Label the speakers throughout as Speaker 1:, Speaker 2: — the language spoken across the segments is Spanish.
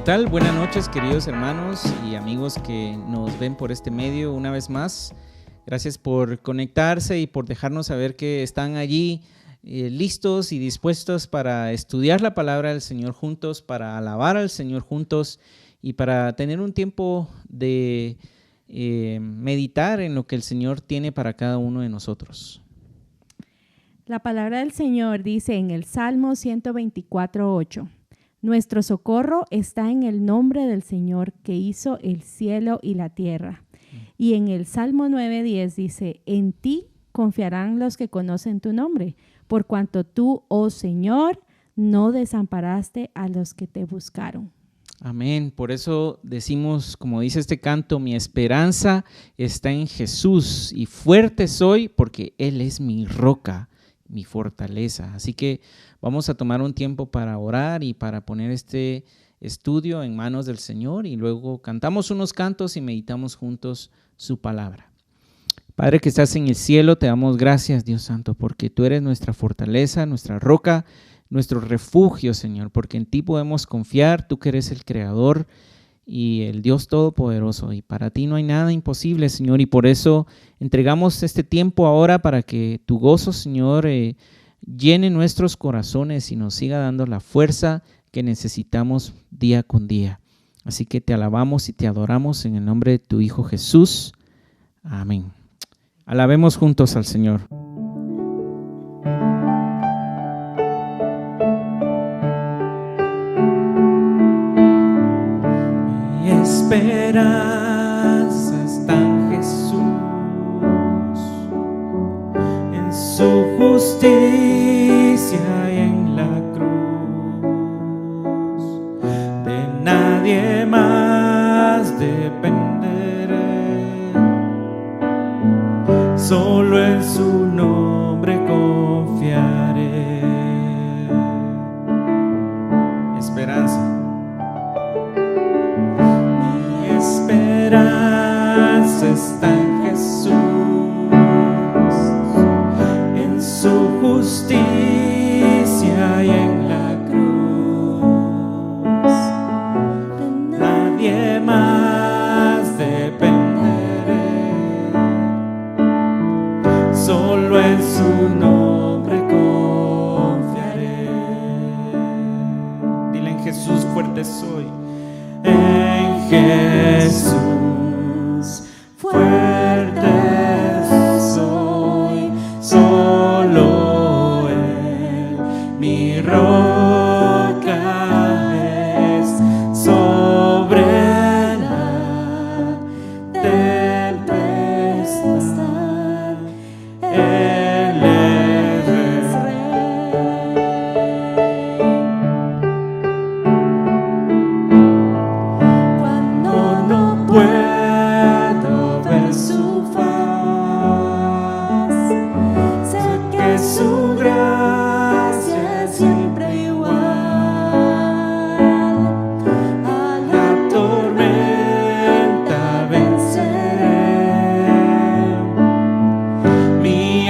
Speaker 1: tal? Buenas noches, queridos hermanos y amigos que nos ven por este medio una vez más. Gracias por conectarse y por dejarnos saber que están allí listos y dispuestos para estudiar la palabra del Señor juntos, para alabar al Señor juntos y para tener un tiempo de meditar en lo que el Señor tiene para cada uno de nosotros.
Speaker 2: La palabra del Señor dice en el Salmo 124:8: nuestro socorro está en el nombre del Señor que hizo el cielo y la tierra. Y en el Salmo 9:10 dice: en ti confiarán los que conocen tu nombre, por cuanto tú, oh Señor, no desamparaste a los que te buscaron.
Speaker 1: Amén. Por eso decimos, como dice este canto, mi esperanza está en Jesús y fuerte soy porque Él es mi roca, mi fortaleza. Así que vamos a tomar un tiempo para orar y para poner este estudio en manos del Señor y luego cantamos unos cantos y meditamos juntos su palabra. Padre que estás en el cielo, te damos gracias, Dios Santo, porque tú eres nuestra fortaleza, nuestra roca, nuestro refugio, Señor, porque en ti podemos confiar, tú que eres el Creador y el Dios Todopoderoso, y para ti no hay nada imposible, Señor, y por eso entregamos este tiempo ahora para que tu gozo, Señor, llene nuestros corazones y nos siga dando la fuerza que necesitamos día con día. Así que te alabamos y te adoramos en el nombre de tu Hijo Jesús. Amén. Alabemos juntos al Señor.
Speaker 3: Mi esperanza está en Jesús, en su justicia y en la cruz. De nadie más dependeré, solo en su nombre confiaré. Esperanza. Mi esperanza está en Jesús, en su justicia y en la cruz. De nadie más dependeré, solo en su nombre confiaré. Dile: en Jesús fuerte soy. En Jesús fuerte soy, solo Él mi roca es. Sobre la tempestad Él es Rey. Cuando no puedo ver su faz, sé que su gracia es siempre igual. A la tormenta venceré, mi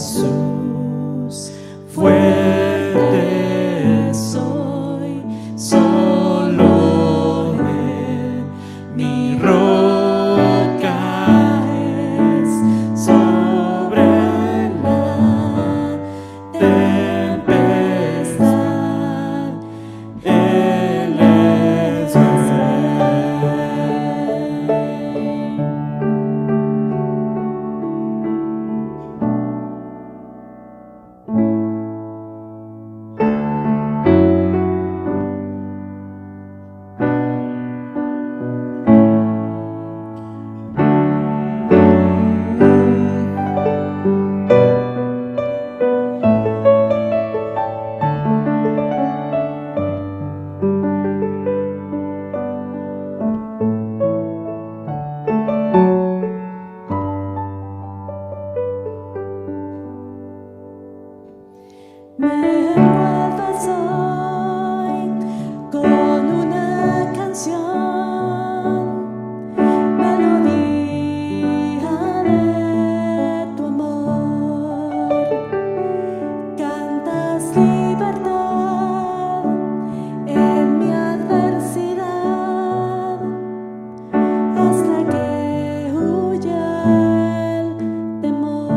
Speaker 3: Jesús, fuerte soy, solo Él, mi roca es sobre la tempestad, Él es me envuelvo soy con una canción, melodía de tu amor. Cantas libertad en mi adversidad, hasta que huya el temor.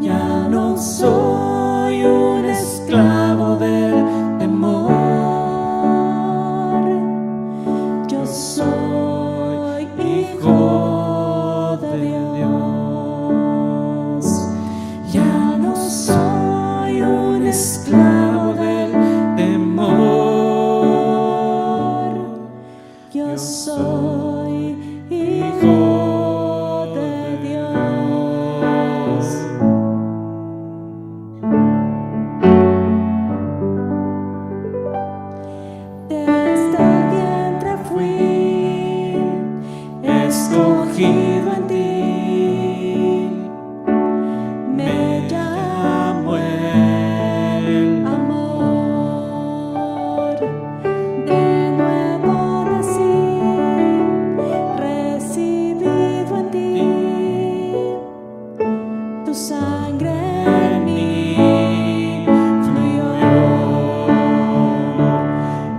Speaker 3: Ya no soy un esclavo del temor, yo soy hijo de Dios. Ya no soy un esclavo del temor, yo soy hijo de Dios. Desde el vientre fui escogido en ti, me llamó el amor. De nuevo nací, recibido en ti, tu sangre en mí fluyó.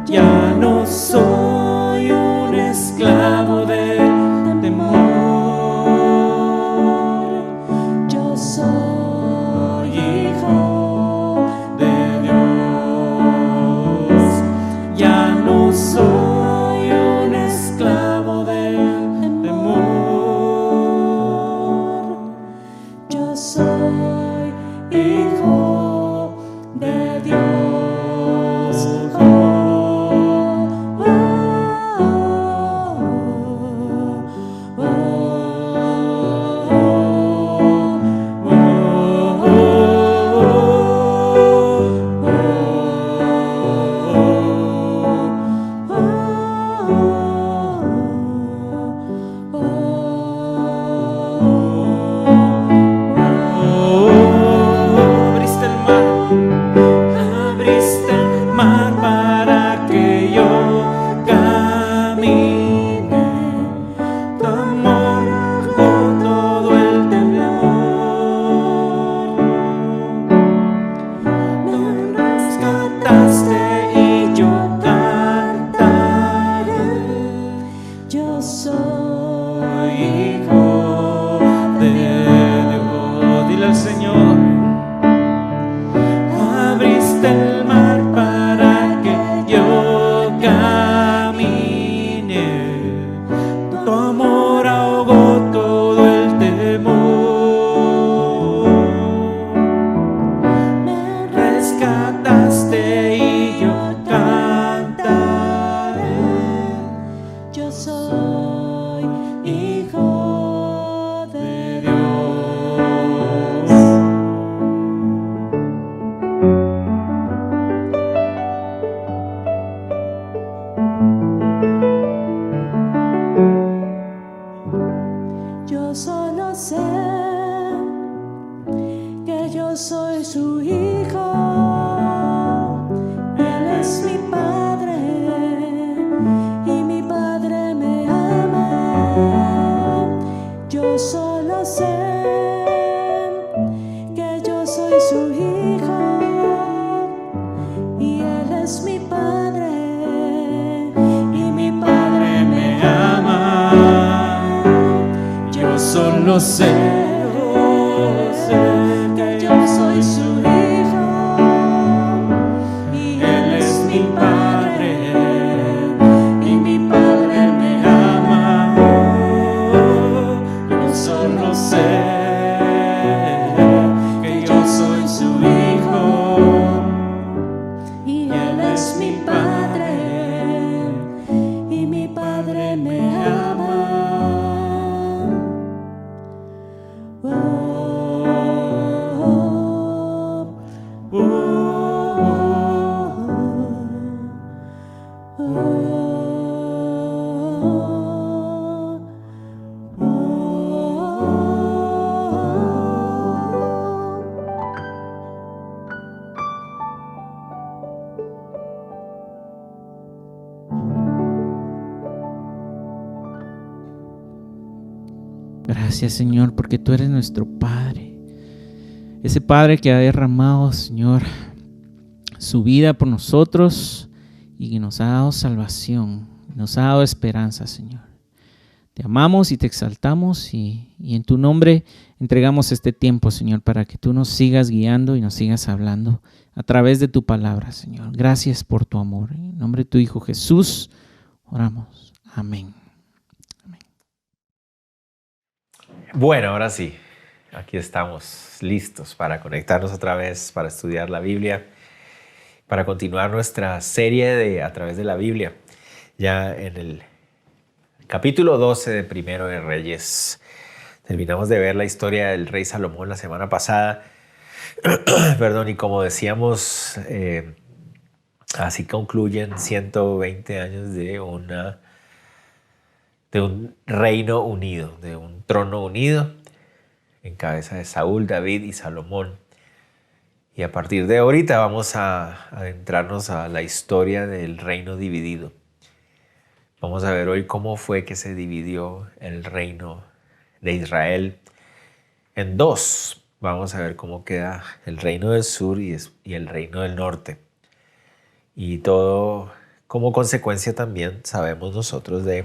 Speaker 3: Ya no soy un esclavo del temor, yo soy hijo de Dios. Ya no soy un esclavo del temor, yo soy hijo de Dios. Abriste el mar para que yo camine, tu amor con todo el temor. Me rescataste y yo cantaré, yo soy hijo de Dios. Dile al Señor. Abriste el mar para que yo camine, tu amor ahogó todo el temor. Me rescataste y yo cantaré, yo soy hijo de Dios. Yo solo sé que yo soy su hijo, Él es mi padre y mi padre me ama. Yo solo sé solo sé que yo soy su hijo y Él es mi Padre y mi Padre me ama. Yo solo sé que yo soy su hijo y Él es mi Padre y mi Padre me ama.
Speaker 1: Gracias, Señor, porque tú eres nuestro Padre. Ese Padre que ha derramado, Señor, su vida por nosotros y que nos ha dado salvación, nos ha dado esperanza, Señor. Te amamos y te exaltamos y en tu nombre entregamos este tiempo, Señor, para que tú nos sigas guiando y nos sigas hablando a través de tu palabra, Señor. Gracias por tu amor. En nombre de tu Hijo Jesús oramos. Amén.
Speaker 4: Bueno, ahora sí, aquí estamos listos para conectarnos otra vez, para estudiar la Biblia, para continuar nuestra serie de A través de la Biblia. Ya en el capítulo 12 de Primero de Reyes, terminamos de ver la historia del rey Salomón la semana pasada. Perdón, y como decíamos, así concluyen 120 años de un reino unido, de un trono unido, en cabeza de Saúl, David y Salomón. Y a partir de ahorita vamos a adentrarnos a la historia del reino dividido. Vamos a ver hoy cómo fue que se dividió el reino de Israel en dos. Vamos a ver cómo queda el reino del sur y el reino del norte. Y todo como consecuencia también sabemos nosotros de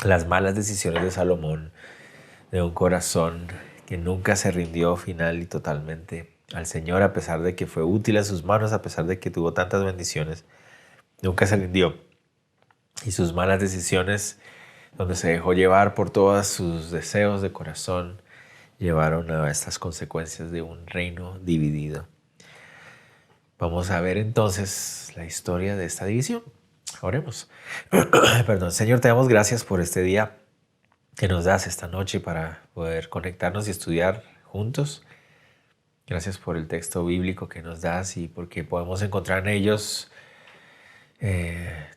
Speaker 4: las malas decisiones de Salomón, de un corazón que nunca se rindió final y totalmente al Señor, a pesar de que fue útil a sus manos, a pesar de que tuvo tantas bendiciones, nunca se rindió. Y sus malas decisiones, donde se dejó llevar por todos sus deseos de corazón, llevaron a estas consecuencias de un reino dividido. Vamos a ver entonces la historia de esta división. Oremos. Perdón, Señor, te damos gracias por este día que nos das esta noche para poder conectarnos y estudiar juntos. Gracias por el texto bíblico que nos das y porque podemos encontrar en ellos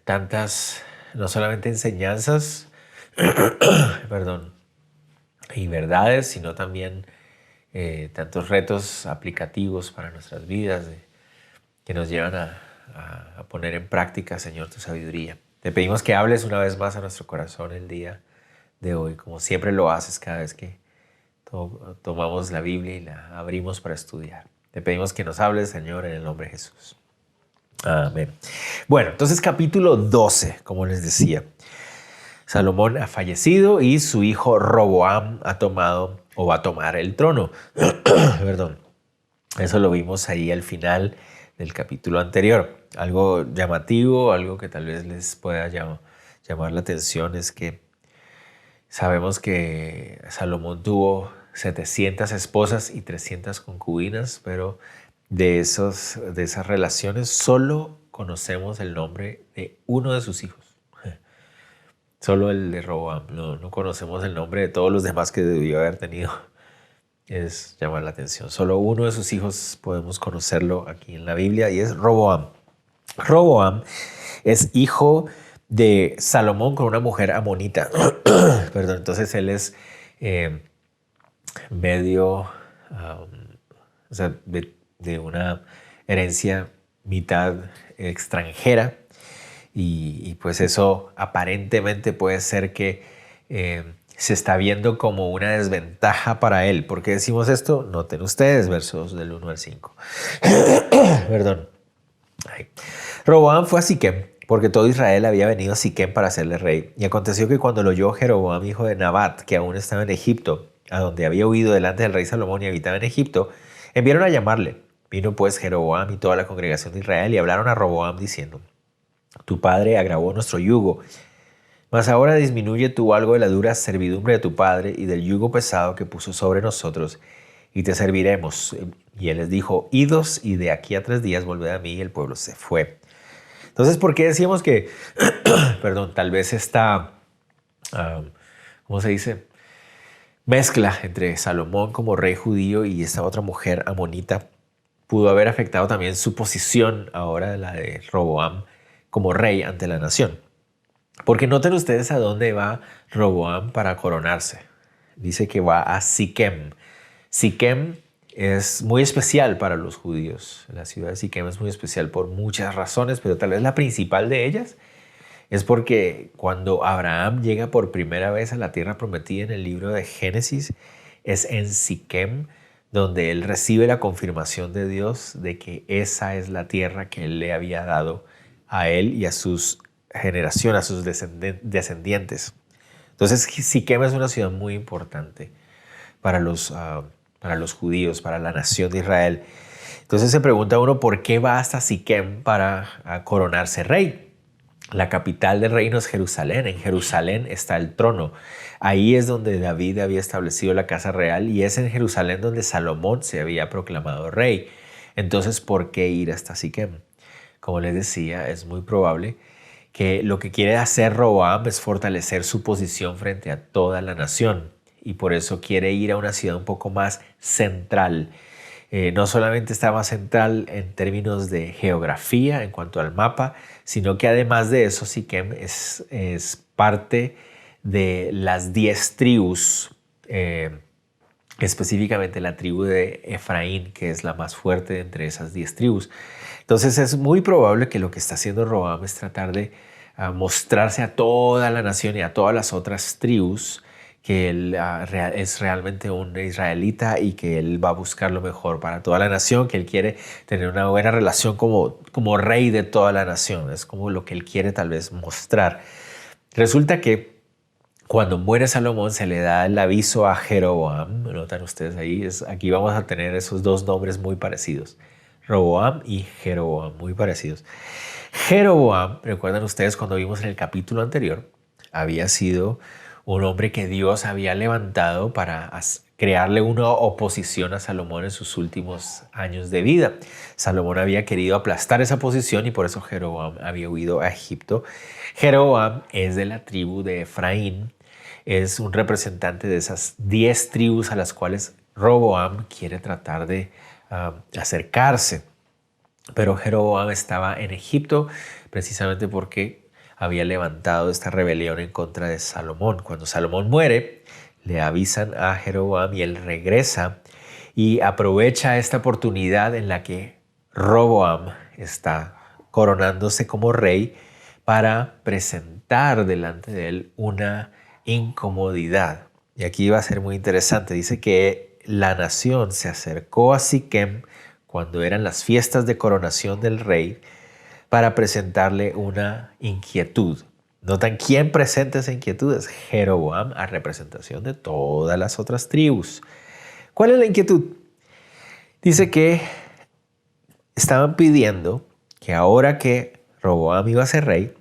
Speaker 4: tantas, no solamente enseñanzas, perdón, y verdades, sino también tantos retos aplicativos para nuestras vidas que nos llevan a poner en práctica, Señor, tu sabiduría. Te pedimos que hables una vez más a nuestro corazón el día de hoy, como siempre lo haces cada vez que tomamos la Biblia y la abrimos para estudiar. Te pedimos que nos hables, Señor, en el nombre de Jesús. Amén. Bueno, entonces capítulo 12, como les decía. Salomón ha fallecido y su hijo Roboam ha tomado o va a tomar el trono. Perdón. Eso lo vimos ahí al final del capítulo anterior. Algo llamativo, algo que tal vez les pueda llamar la atención es que sabemos que Salomón tuvo 700 esposas y 300 concubinas, pero de esas relaciones solo conocemos el nombre de uno de sus hijos. Solo el de Roboam. No conocemos el nombre de todos los demás que debió haber tenido. Es llamar la atención. Solo uno de sus hijos podemos conocerlo aquí en la Biblia y es Roboam. Roboam es hijo de Salomón con una mujer amonita. Perdón, entonces él es o sea, de una herencia mitad extranjera y pues eso aparentemente puede ser que se está viendo como una desventaja para él. ¿Por qué decimos esto? Noten ustedes, versos del 1 al 5. Perdón. Roboam fue a Siquem porque todo Israel había venido a Siquem para hacerle rey. Y aconteció que cuando lo oyó Jeroboam, hijo de Nabat, que aún estaba en Egipto, a donde había huido delante del rey Salomón y habitaba en Egipto, enviaron a llamarle. Vino pues Jeroboam y toda la congregación de Israel y hablaron a Roboam diciendo: tu padre agravó nuestro yugo, mas ahora disminuye tú algo de la dura servidumbre de tu padre y del yugo pesado que puso sobre nosotros, y te serviremos. Y él les dijo: idos, y de aquí a 3 días volved a mí. Y el pueblo se fue. Entonces, ¿por qué decíamos que, perdón, tal vez esta, ¿cómo se dice?, mezcla entre Salomón como rey judío y esta otra mujer amonita pudo haber afectado también su posición ahora, la de Roboam, como rey ante la nación? Porque noten ustedes a dónde va Roboam para coronarse. Dice que va a Siquem. Siquem es muy especial para los judíos. La ciudad de Siquem es muy especial por muchas razones, pero tal vez la principal de ellas es porque cuando Abraham llega por primera vez a la tierra prometida en el libro de Génesis, es en Siquem donde él recibe la confirmación de Dios de que esa es la tierra que él le había dado a él y a sus generaciones, a sus descendientes. Entonces Siquem es una ciudad muy importante para los judíos, para la nación de Israel. Entonces se pregunta uno, ¿por qué va hasta Siquem para coronarse rey? La capital del reino es Jerusalén. En Jerusalén está el trono. Ahí es donde David había establecido la casa real y es en Jerusalén donde Salomón se había proclamado rey. Entonces, ¿por qué ir hasta Siquem? Como les decía, es muy probable que lo que quiere hacer Roboam es fortalecer su posición frente a toda la nación y por eso quiere ir a una ciudad un poco más central. No solamente está más central en términos de geografía en cuanto al mapa, sino que además de eso Siquem es parte de las 10 tribus, específicamente la tribu de Efraín, que es la más fuerte entre esas 10 tribus. Entonces es muy probable que lo que está haciendo Roboam es tratar de mostrarse a toda la nación y a todas las otras tribus que él es realmente un israelita y que él va a buscar lo mejor para toda la nación, que él quiere tener una buena relación como rey de toda la nación. Es como lo que él quiere tal vez mostrar. Resulta que cuando muere Salomón se le da el aviso a Jeroboam. Notan ustedes ahí, aquí vamos a tener esos 2 nombres muy parecidos. Roboam y Jeroboam, muy parecidos. Jeroboam, recuerdan ustedes cuando vimos en el capítulo anterior, había sido un hombre que Dios había levantado para crearle una oposición a Salomón en sus últimos años de vida. Salomón había querido aplastar esa posición y por eso Jeroboam había huido a Egipto. Jeroboam es de la tribu de Efraín, es un representante de esas 10 tribus a las cuales Roboam quiere tratar de acercarse. Pero Jeroboam estaba en Egipto precisamente porque había levantado esta rebelión en contra de Salomón. Cuando Salomón muere, le avisan a Jeroboam y él regresa y aprovecha esta oportunidad en la que Roboam está coronándose como rey para presentar delante de él una incomodidad. Y aquí va a ser muy interesante. Dice que la nación se acercó a Siquem cuando eran las fiestas de coronación del rey para presentarle una inquietud. Notan quién presenta esa inquietud, es Jeroboam a representación de todas las otras tribus. ¿Cuál es la inquietud? Dice que estaban pidiendo que ahora que Roboam iba a ser rey,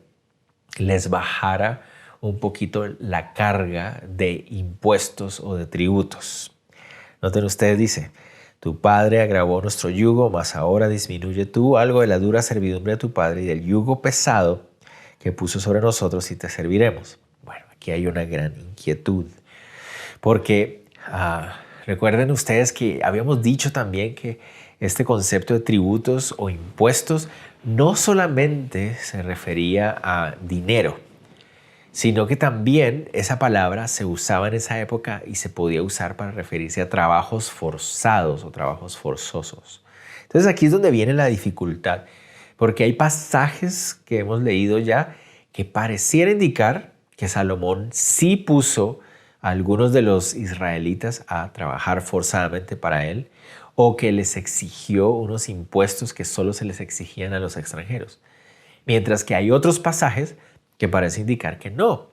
Speaker 4: les bajara un poquito la carga de impuestos o de tributos. Noten ustedes, dice: tu padre agravó nuestro yugo, mas ahora disminuye tú algo de la dura servidumbre de tu padre y del yugo pesado que puso sobre nosotros y te serviremos. Bueno, aquí hay una gran inquietud, porque recuerden ustedes que habíamos dicho también que este concepto de tributos o impuestos no solamente se refería a dinero, sino que también esa palabra se usaba en esa época y se podía usar para referirse a trabajos forzados o trabajos forzosos. Entonces aquí es donde viene la dificultad, porque hay pasajes que hemos leído ya que pareciera indicar que Salomón sí puso a algunos de los israelitas a trabajar forzadamente para él, o que les exigió unos impuestos que solo se les exigían a los extranjeros. Mientras que hay otros pasajes que parecen indicar que no,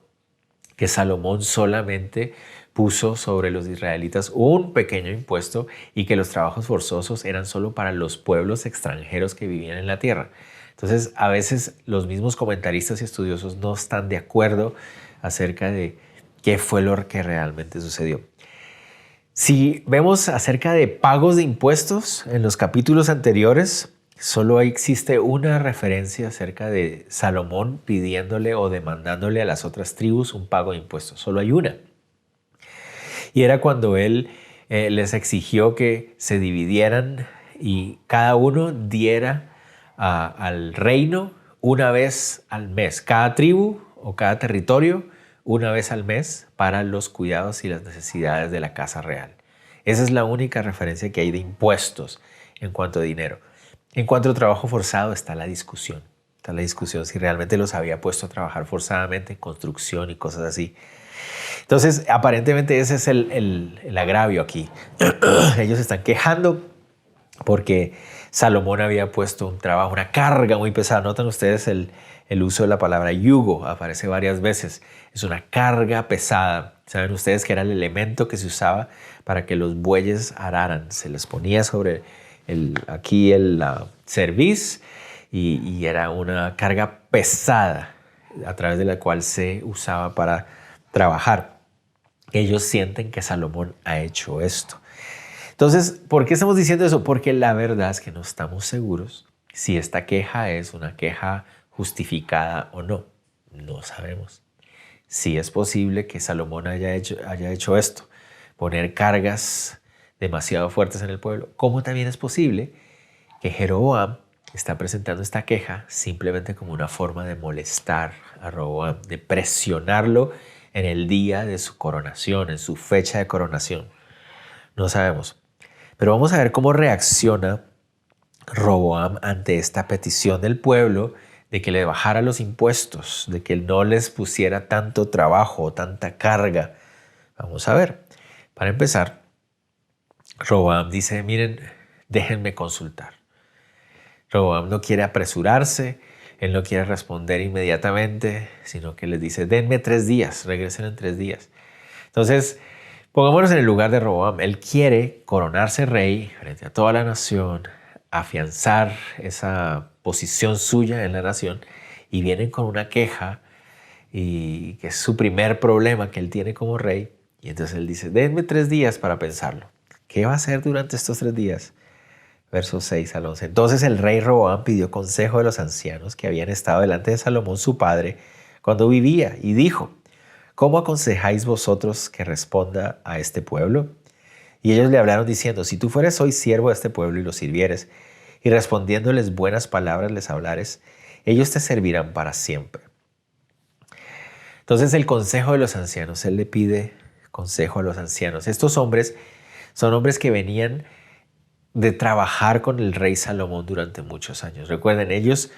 Speaker 4: que Salomón solamente puso sobre los israelitas un pequeño impuesto y que los trabajos forzosos eran solo para los pueblos extranjeros que vivían en la tierra. Entonces, a veces los mismos comentaristas y estudiosos no están de acuerdo acerca de qué fue lo que realmente sucedió. Si vemos acerca de pagos de impuestos en los capítulos anteriores, solo existe una referencia acerca de Salomón pidiéndole o demandándole a las otras tribus un pago de impuestos. Solo hay una. Y era cuando él les exigió que se dividieran y cada uno diera al reino una vez al mes. Cada tribu o cada territorio una vez al mes para los cuidados y las necesidades de la casa real. Esa es la única referencia que hay de impuestos en cuanto a dinero. En cuanto a trabajo forzado está la discusión. Está la discusión si realmente los había puesto a trabajar forzadamente en construcción y cosas así. Entonces, aparentemente ese es el agravio aquí. Ellos están quejando porque Salomón había puesto un trabajo, una carga muy pesada. Notan ustedes el uso de la palabra yugo, aparece varias veces. Es una carga pesada. Saben ustedes que era el elemento que se usaba para que los bueyes araran. Se les ponía sobre aquí el cerviz y era una carga pesada a través de la cual se usaba para trabajar. Ellos sienten que Salomón ha hecho esto. Entonces, ¿por qué estamos diciendo eso? Porque la verdad es que no estamos seguros si esta queja es una queja justificada o no. No sabemos. Sí es posible que Salomón haya hecho esto, poner cargas demasiado fuertes en el pueblo, como también es posible que Jeroboam está presentando esta queja simplemente como una forma de molestar a Roboam, de presionarlo en el día de su coronación, en su fecha de coronación. No sabemos. Pero vamos a ver cómo reacciona Roboam ante esta petición del pueblo de que le bajara los impuestos, de que no les pusiera tanto trabajo o tanta carga. Vamos a ver. Para empezar, Roboam dice, miren, déjenme consultar. Roboam no quiere apresurarse, él no quiere responder inmediatamente, sino que les dice, denme 3 días, regresen en 3 días. Entonces, pongámonos en el lugar de Roboam. Él quiere coronarse rey frente a toda la nación, afianzar esa posición suya en la nación, y vienen con una queja, y que es su primer problema que él tiene como rey. Y entonces él dice, denme 3 días para pensarlo. ¿Qué va a hacer durante estos 3 días? Versos 6 al 11. Entonces el rey Roboam pidió consejo de los ancianos que habían estado delante de Salomón su padre cuando vivía, y dijo, ¿cómo aconsejáis vosotros que responda a este pueblo? Y ellos le hablaron diciendo, si tú fueres hoy siervo de este pueblo y los sirvieres, y respondiéndoles buenas palabras les hablares, ellos te servirán para siempre. Entonces el consejo de los ancianos, él le pide consejo a los ancianos. Estos hombres son hombres que venían de trabajar con el rey Salomón durante muchos años. Recuerden, ellos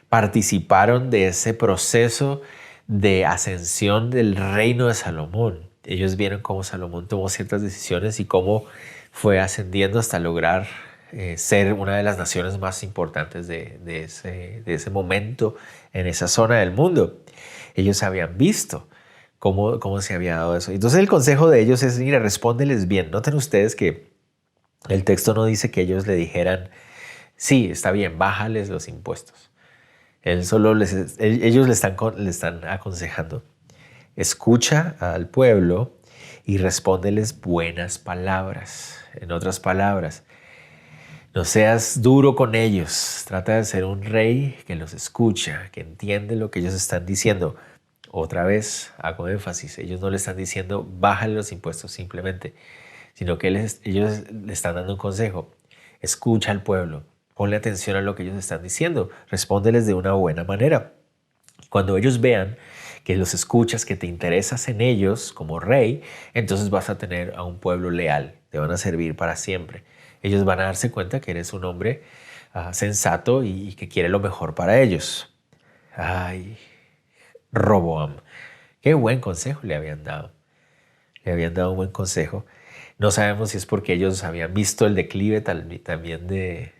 Speaker 4: participaron de ese proceso de ascensión del reino de Salomón. Ellos vieron cómo Salomón tomó ciertas decisiones y cómo fue ascendiendo hasta lograr ser una de las naciones más importantes de ese momento en esa zona del mundo. Ellos habían visto cómo se había dado eso. Entonces el consejo de ellos es, mira, respóndeles bien. Noten ustedes que el texto no dice que ellos le dijeran, sí, está bien, bájales los impuestos. Ellos le están aconsejando, escucha al pueblo y respóndeles buenas palabras. En otras palabras, no seas duro con ellos. Trata de ser un rey que los escucha, que entiende lo que ellos están diciendo. Otra vez, hago énfasis, ellos no le están diciendo bájale los impuestos simplemente, sino que ellos le están dando un consejo. Escucha al pueblo, ponle atención a lo que ellos están diciendo, respóndeles de una buena manera. Cuando ellos vean que los escuchas, que te interesas en ellos como rey, entonces vas a tener a un pueblo leal, te van a servir para siempre. Ellos van a darse cuenta que eres un hombre sensato y que quiere lo mejor para ellos. Ay, Roboam, qué buen consejo le habían dado. Le habían dado un buen consejo. No sabemos si es porque ellos habían visto el declive también de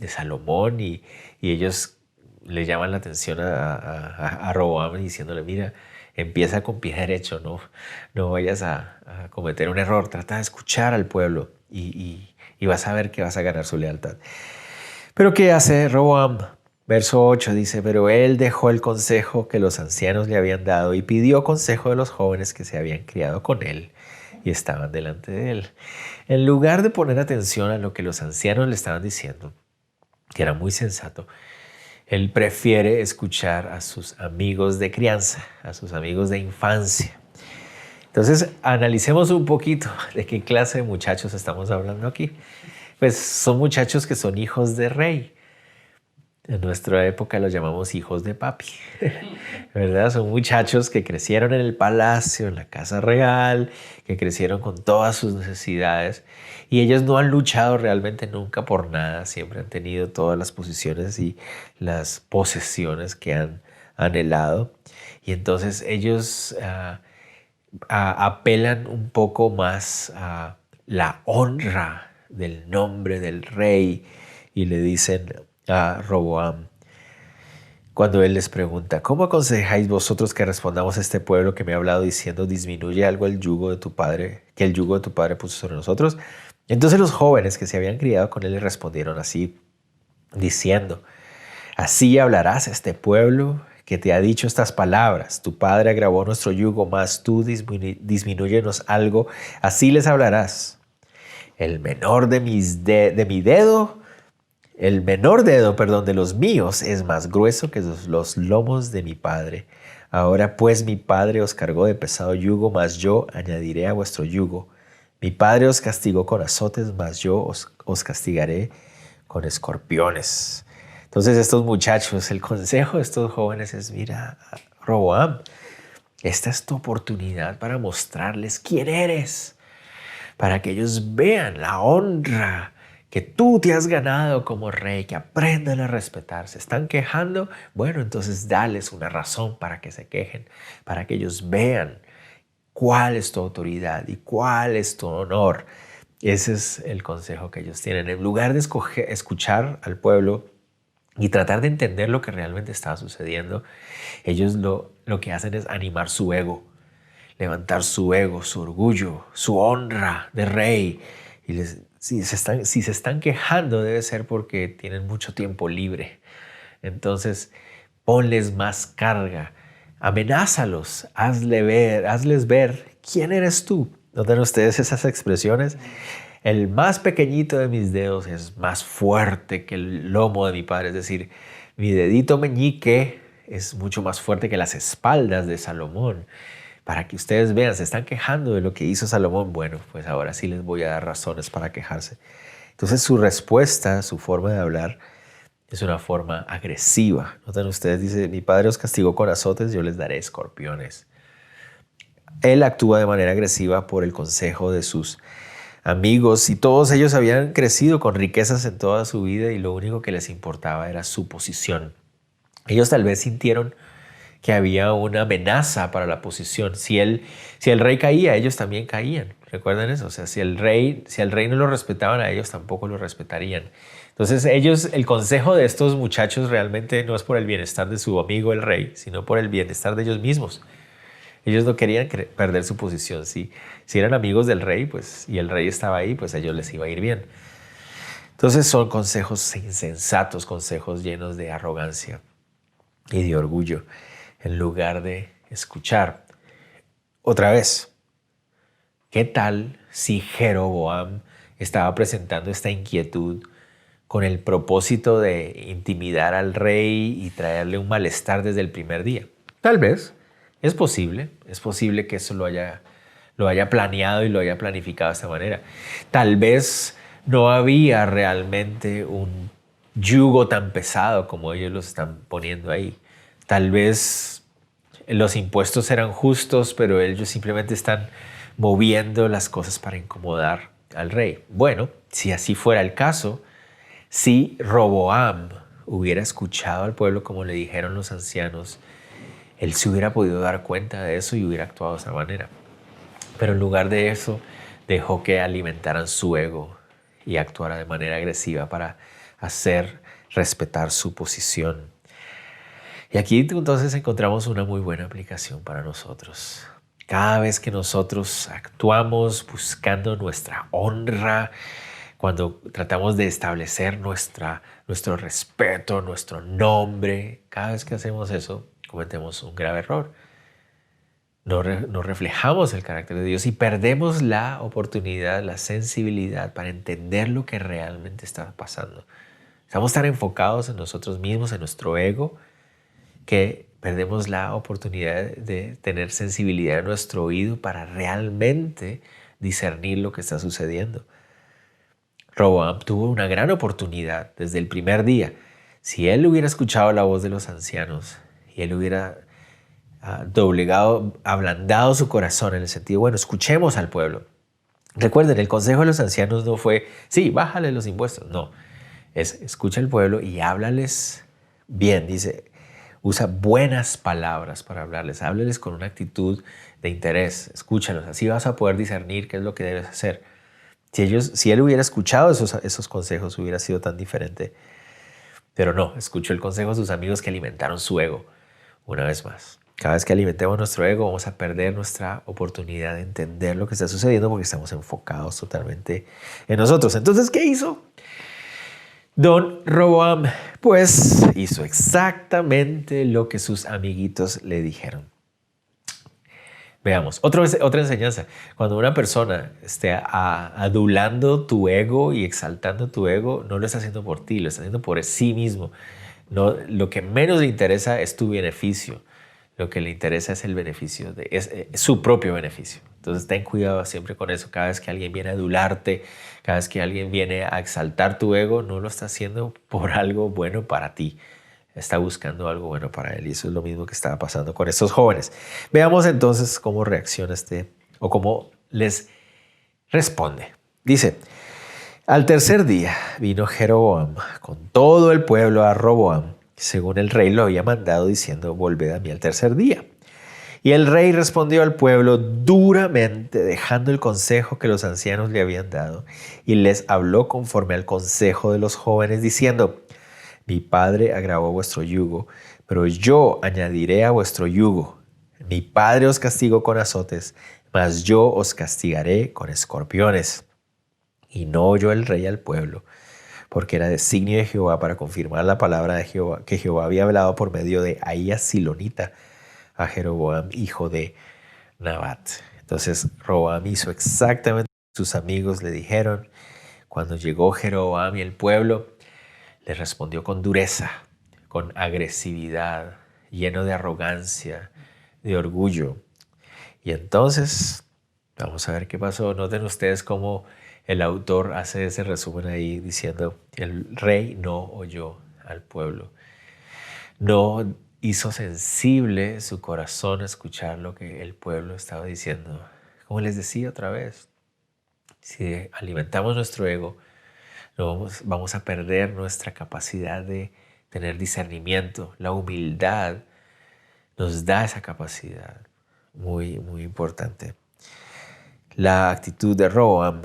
Speaker 4: Salomón y ellos le llaman la atención a Roboam diciéndole, mira, empieza con pie derecho, no vayas a cometer un error, trata de escuchar al pueblo y vas a ver que vas a ganar su lealtad. Pero ¿qué hace Roboam? Verso 8 dice, pero él dejó el consejo que los ancianos le habían dado y pidió consejo de los jóvenes que se habían criado con él y estaban delante de él. En lugar de poner atención a lo que los ancianos le estaban diciendo, que era muy sensato, él prefiere escuchar a sus amigos de crianza, a sus amigos de infancia. Entonces, analicemos un poquito de qué clase de muchachos estamos hablando aquí. Pues son muchachos que son hijos de rey. En nuestra época los llamamos hijos de papi, ¿verdad? Son muchachos que crecieron en el palacio, en la casa real, que crecieron con todas sus necesidades y ellos no han luchado realmente nunca por nada, siempre han tenido todas las posiciones y las posesiones que han anhelado y entonces ellos apelan un poco más a la honra del nombre del rey y le dicen a Roboam, cuando él les pregunta, ¿cómo aconsejáis vosotros que respondamos a este pueblo que me ha hablado diciendo, disminuye algo el yugo de tu padre, que el yugo de tu padre puso sobre nosotros? Entonces los jóvenes que se habían criado con él le respondieron así, diciendo, así hablarás a este pueblo que te ha dicho estas palabras, tu padre agravó nuestro yugo, mas tú disminúyenos algo, así les hablarás. El menor de mi dedo de los míos es más grueso que los lomos de mi padre. Ahora pues mi padre os cargó de pesado yugo, mas yo añadiré a vuestro yugo. Mi padre os castigó con azotes, mas yo os castigaré con escorpiones. Entonces estos muchachos, el consejo de estos jóvenes es, mira, Roboam, esta es tu oportunidad para mostrarles quién eres, para que ellos vean la honra que tú te has ganado como rey, que aprendan a respetar. ¿Se están quejando? Bueno, entonces dales una razón para que se quejen, para que ellos vean cuál es tu autoridad y cuál es tu honor. Ese es el consejo que ellos tienen. En lugar de escuchar al pueblo y tratar de entender lo que realmente está sucediendo, ellos lo que hacen es animar su ego, levantar su ego, su orgullo, su honra de rey. Y si se están quejando debe ser porque tienen mucho tiempo libre. Entonces ponles más carga, amenázalos, hazles ver quién eres tú. ¿Notan ustedes esas expresiones? El más pequeñito de mis dedos es más fuerte que el lomo de mi padre. Es decir, mi dedito meñique es mucho más fuerte que las espaldas de Salomón. Para que ustedes vean, se están quejando de lo que hizo Salomón. Bueno, pues ahora sí les voy a dar razones para quejarse. Entonces su respuesta, su forma de hablar es una forma agresiva. Notan ustedes, dice, mi padre os castigó con azotes, yo les daré escorpiones. Él actúa de manera agresiva por el consejo de sus amigos y todos ellos habían crecido con riquezas en toda su vida y lo único que les importaba era su posición. Ellos tal vez sintieron que había una amenaza para la posición. Si el rey caía, ellos también caían. ¿Recuerdan eso? O sea, si el rey no lo respetaban, a ellos tampoco lo respetarían. Entonces el consejo de estos muchachos realmente no es por el bienestar de su amigo el rey, sino por el bienestar de ellos mismos. Ellos no querían perder su posición. Si eran amigos del rey, pues, y el rey estaba ahí, pues a ellos les iba a ir bien. Entonces son consejos insensatos, consejos llenos de arrogancia y de orgullo, en lugar de escuchar. Otra vez, ¿qué tal si Jeroboam estaba presentando esta inquietud con el propósito de intimidar al rey y traerle un malestar desde el primer día? Tal vez, es posible que eso lo haya planeado y lo haya planificado de esta manera. Tal vez no había realmente un yugo tan pesado como ellos lo están poniendo ahí. Tal vez los impuestos eran justos, pero ellos simplemente están moviendo las cosas para incomodar al rey. Bueno, si así fuera el caso, si Roboam hubiera escuchado al pueblo como le dijeron los ancianos, él se hubiera podido dar cuenta de eso y hubiera actuado de esa manera. Pero en lugar de eso, dejó que alimentaran su ego y actuara de manera agresiva para hacer respetar su posición. Y aquí entonces encontramos una muy buena aplicación para nosotros. Cada vez que nosotros actuamos buscando nuestra honra, cuando tratamos de establecer nuestro respeto, nuestro nombre, cada vez que hacemos eso, cometemos un grave error. No reflejamos el carácter de Dios y perdemos la oportunidad, la sensibilidad para entender lo que realmente está pasando. Estamos tan enfocados en nosotros mismos, en nuestro ego, que perdemos la oportunidad de tener sensibilidad en nuestro oído para realmente discernir lo que está sucediendo. Roboam tuvo una gran oportunidad desde el primer día. Si él hubiera escuchado la voz de los ancianos y él hubiera doblegado, ablandado su corazón en el sentido, bueno, escuchemos al pueblo. Recuerden, el consejo de los ancianos no fue, sí, bájale los impuestos. No, es escucha al pueblo y háblales bien. Dice, usa buenas palabras para hablarles. Háblales con una actitud de interés. Escúchalos. Así vas a poder discernir qué es lo que debes hacer. Si él hubiera escuchado esos consejos, hubiera sido tan diferente. Pero no, escuchó el consejo de sus amigos que alimentaron su ego. Una vez más, cada vez que alimentemos nuestro ego, vamos a perder nuestra oportunidad de entender lo que está sucediendo porque estamos enfocados totalmente en nosotros. Entonces, ¿qué hizo don Roboam? Pues hizo exactamente lo que sus amiguitos le dijeron. Veamos, otra enseñanza. Cuando una persona esté adulando tu ego y exaltando tu ego, no lo está haciendo por ti, lo está haciendo por sí mismo. No, lo que menos le interesa es tu beneficio. Lo que le interesa es el beneficio, es su propio beneficio. Entonces ten cuidado siempre con eso. Cada vez que alguien viene a adularte, cada vez que alguien viene a exaltar tu ego, no lo está haciendo por algo bueno para ti. Está buscando algo bueno para él y eso es lo mismo que estaba pasando con estos jóvenes. Veamos entonces cómo reacciona o cómo les responde. Dice, al tercer día vino Jeroboam con todo el pueblo a Roboam, según el rey lo había mandado, diciendo, volved a mí al tercer día. Y el rey respondió al pueblo duramente, dejando el consejo que los ancianos le habían dado, y les habló conforme al consejo de los jóvenes, diciendo, mi padre agravó vuestro yugo, pero yo añadiré a vuestro yugo. Mi padre os castigó con azotes, mas yo os castigaré con escorpiones. Y no oyó el rey al pueblo, porque era designio de Jehová para confirmar la palabra de Jehová, que Jehová había hablado por medio de Ahías Silonita a Jeroboam, hijo de Nabat. Entonces Roboam hizo exactamente lo que sus amigos le dijeron. Cuando llegó Jeroboam y el pueblo, le respondió con dureza, con agresividad, lleno de arrogancia, de orgullo. Y entonces, vamos a ver qué pasó. Noten ustedes cómo el autor hace ese resumen ahí diciendo, el rey no oyó al pueblo. No hizo sensible su corazón a escuchar lo que el pueblo estaba diciendo. Como les decía otra vez, si alimentamos nuestro ego, vamos a perder nuestra capacidad de tener discernimiento. La humildad nos da esa capacidad muy, muy importante. La actitud de Roboam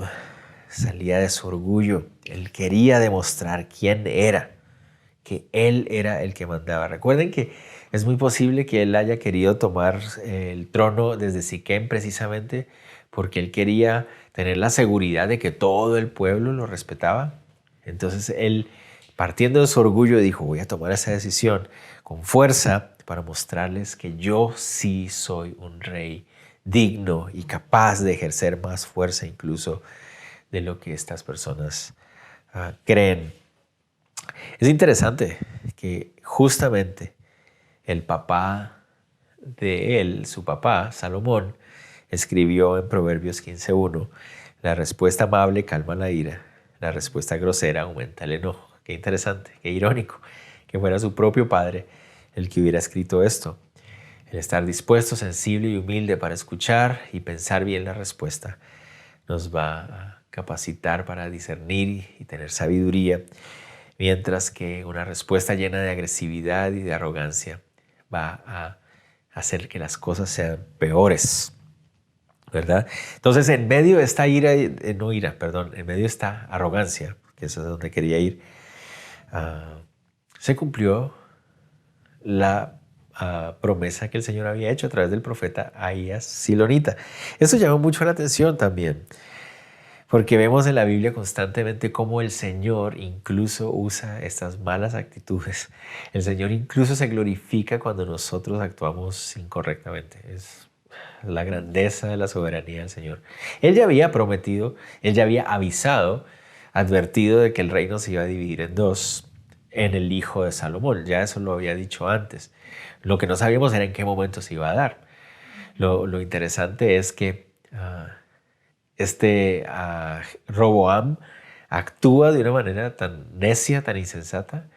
Speaker 4: salía de su orgullo. Él quería demostrar quién era, que él era el que mandaba. Recuerden que es muy posible que él haya querido tomar el trono desde Siquem precisamente porque él quería tener la seguridad de que todo el pueblo lo respetaba. Entonces él, partiendo de su orgullo, dijo, voy a tomar esa decisión con fuerza para mostrarles que yo sí soy un rey digno y capaz de ejercer más fuerza incluso de lo que estas personas creen. Es interesante que justamente el papá de él, su papá, Salomón, escribió en Proverbios 15:1, la respuesta amable calma la ira, la respuesta grosera aumenta el enojo. Qué interesante, qué irónico que fuera su propio padre el que hubiera escrito esto. El estar dispuesto, sensible y humilde para escuchar y pensar bien la respuesta nos va a capacitar para discernir y tener sabiduría, mientras que una respuesta llena de agresividad y de arrogancia va a hacer que las cosas sean peores, ¿verdad? Entonces, en medio de esta en medio de esta arrogancia, que eso es donde quería ir, se cumplió la promesa que el Señor había hecho a través del profeta Ahías Silonita. Eso llamó mucho la atención también, porque vemos en la Biblia constantemente cómo el Señor incluso usa estas malas actitudes. El Señor incluso se glorifica cuando nosotros actuamos incorrectamente. Es la grandeza de la soberanía del Señor. Él ya había prometido, Él ya había avisado, advertido de que el reino se iba a dividir en dos en el hijo de Salomón. Ya eso lo había dicho antes. Lo que no sabíamos era en qué momento se iba a dar. Lo interesante es que Roboam actúa de una manera tan necia, tan insensata,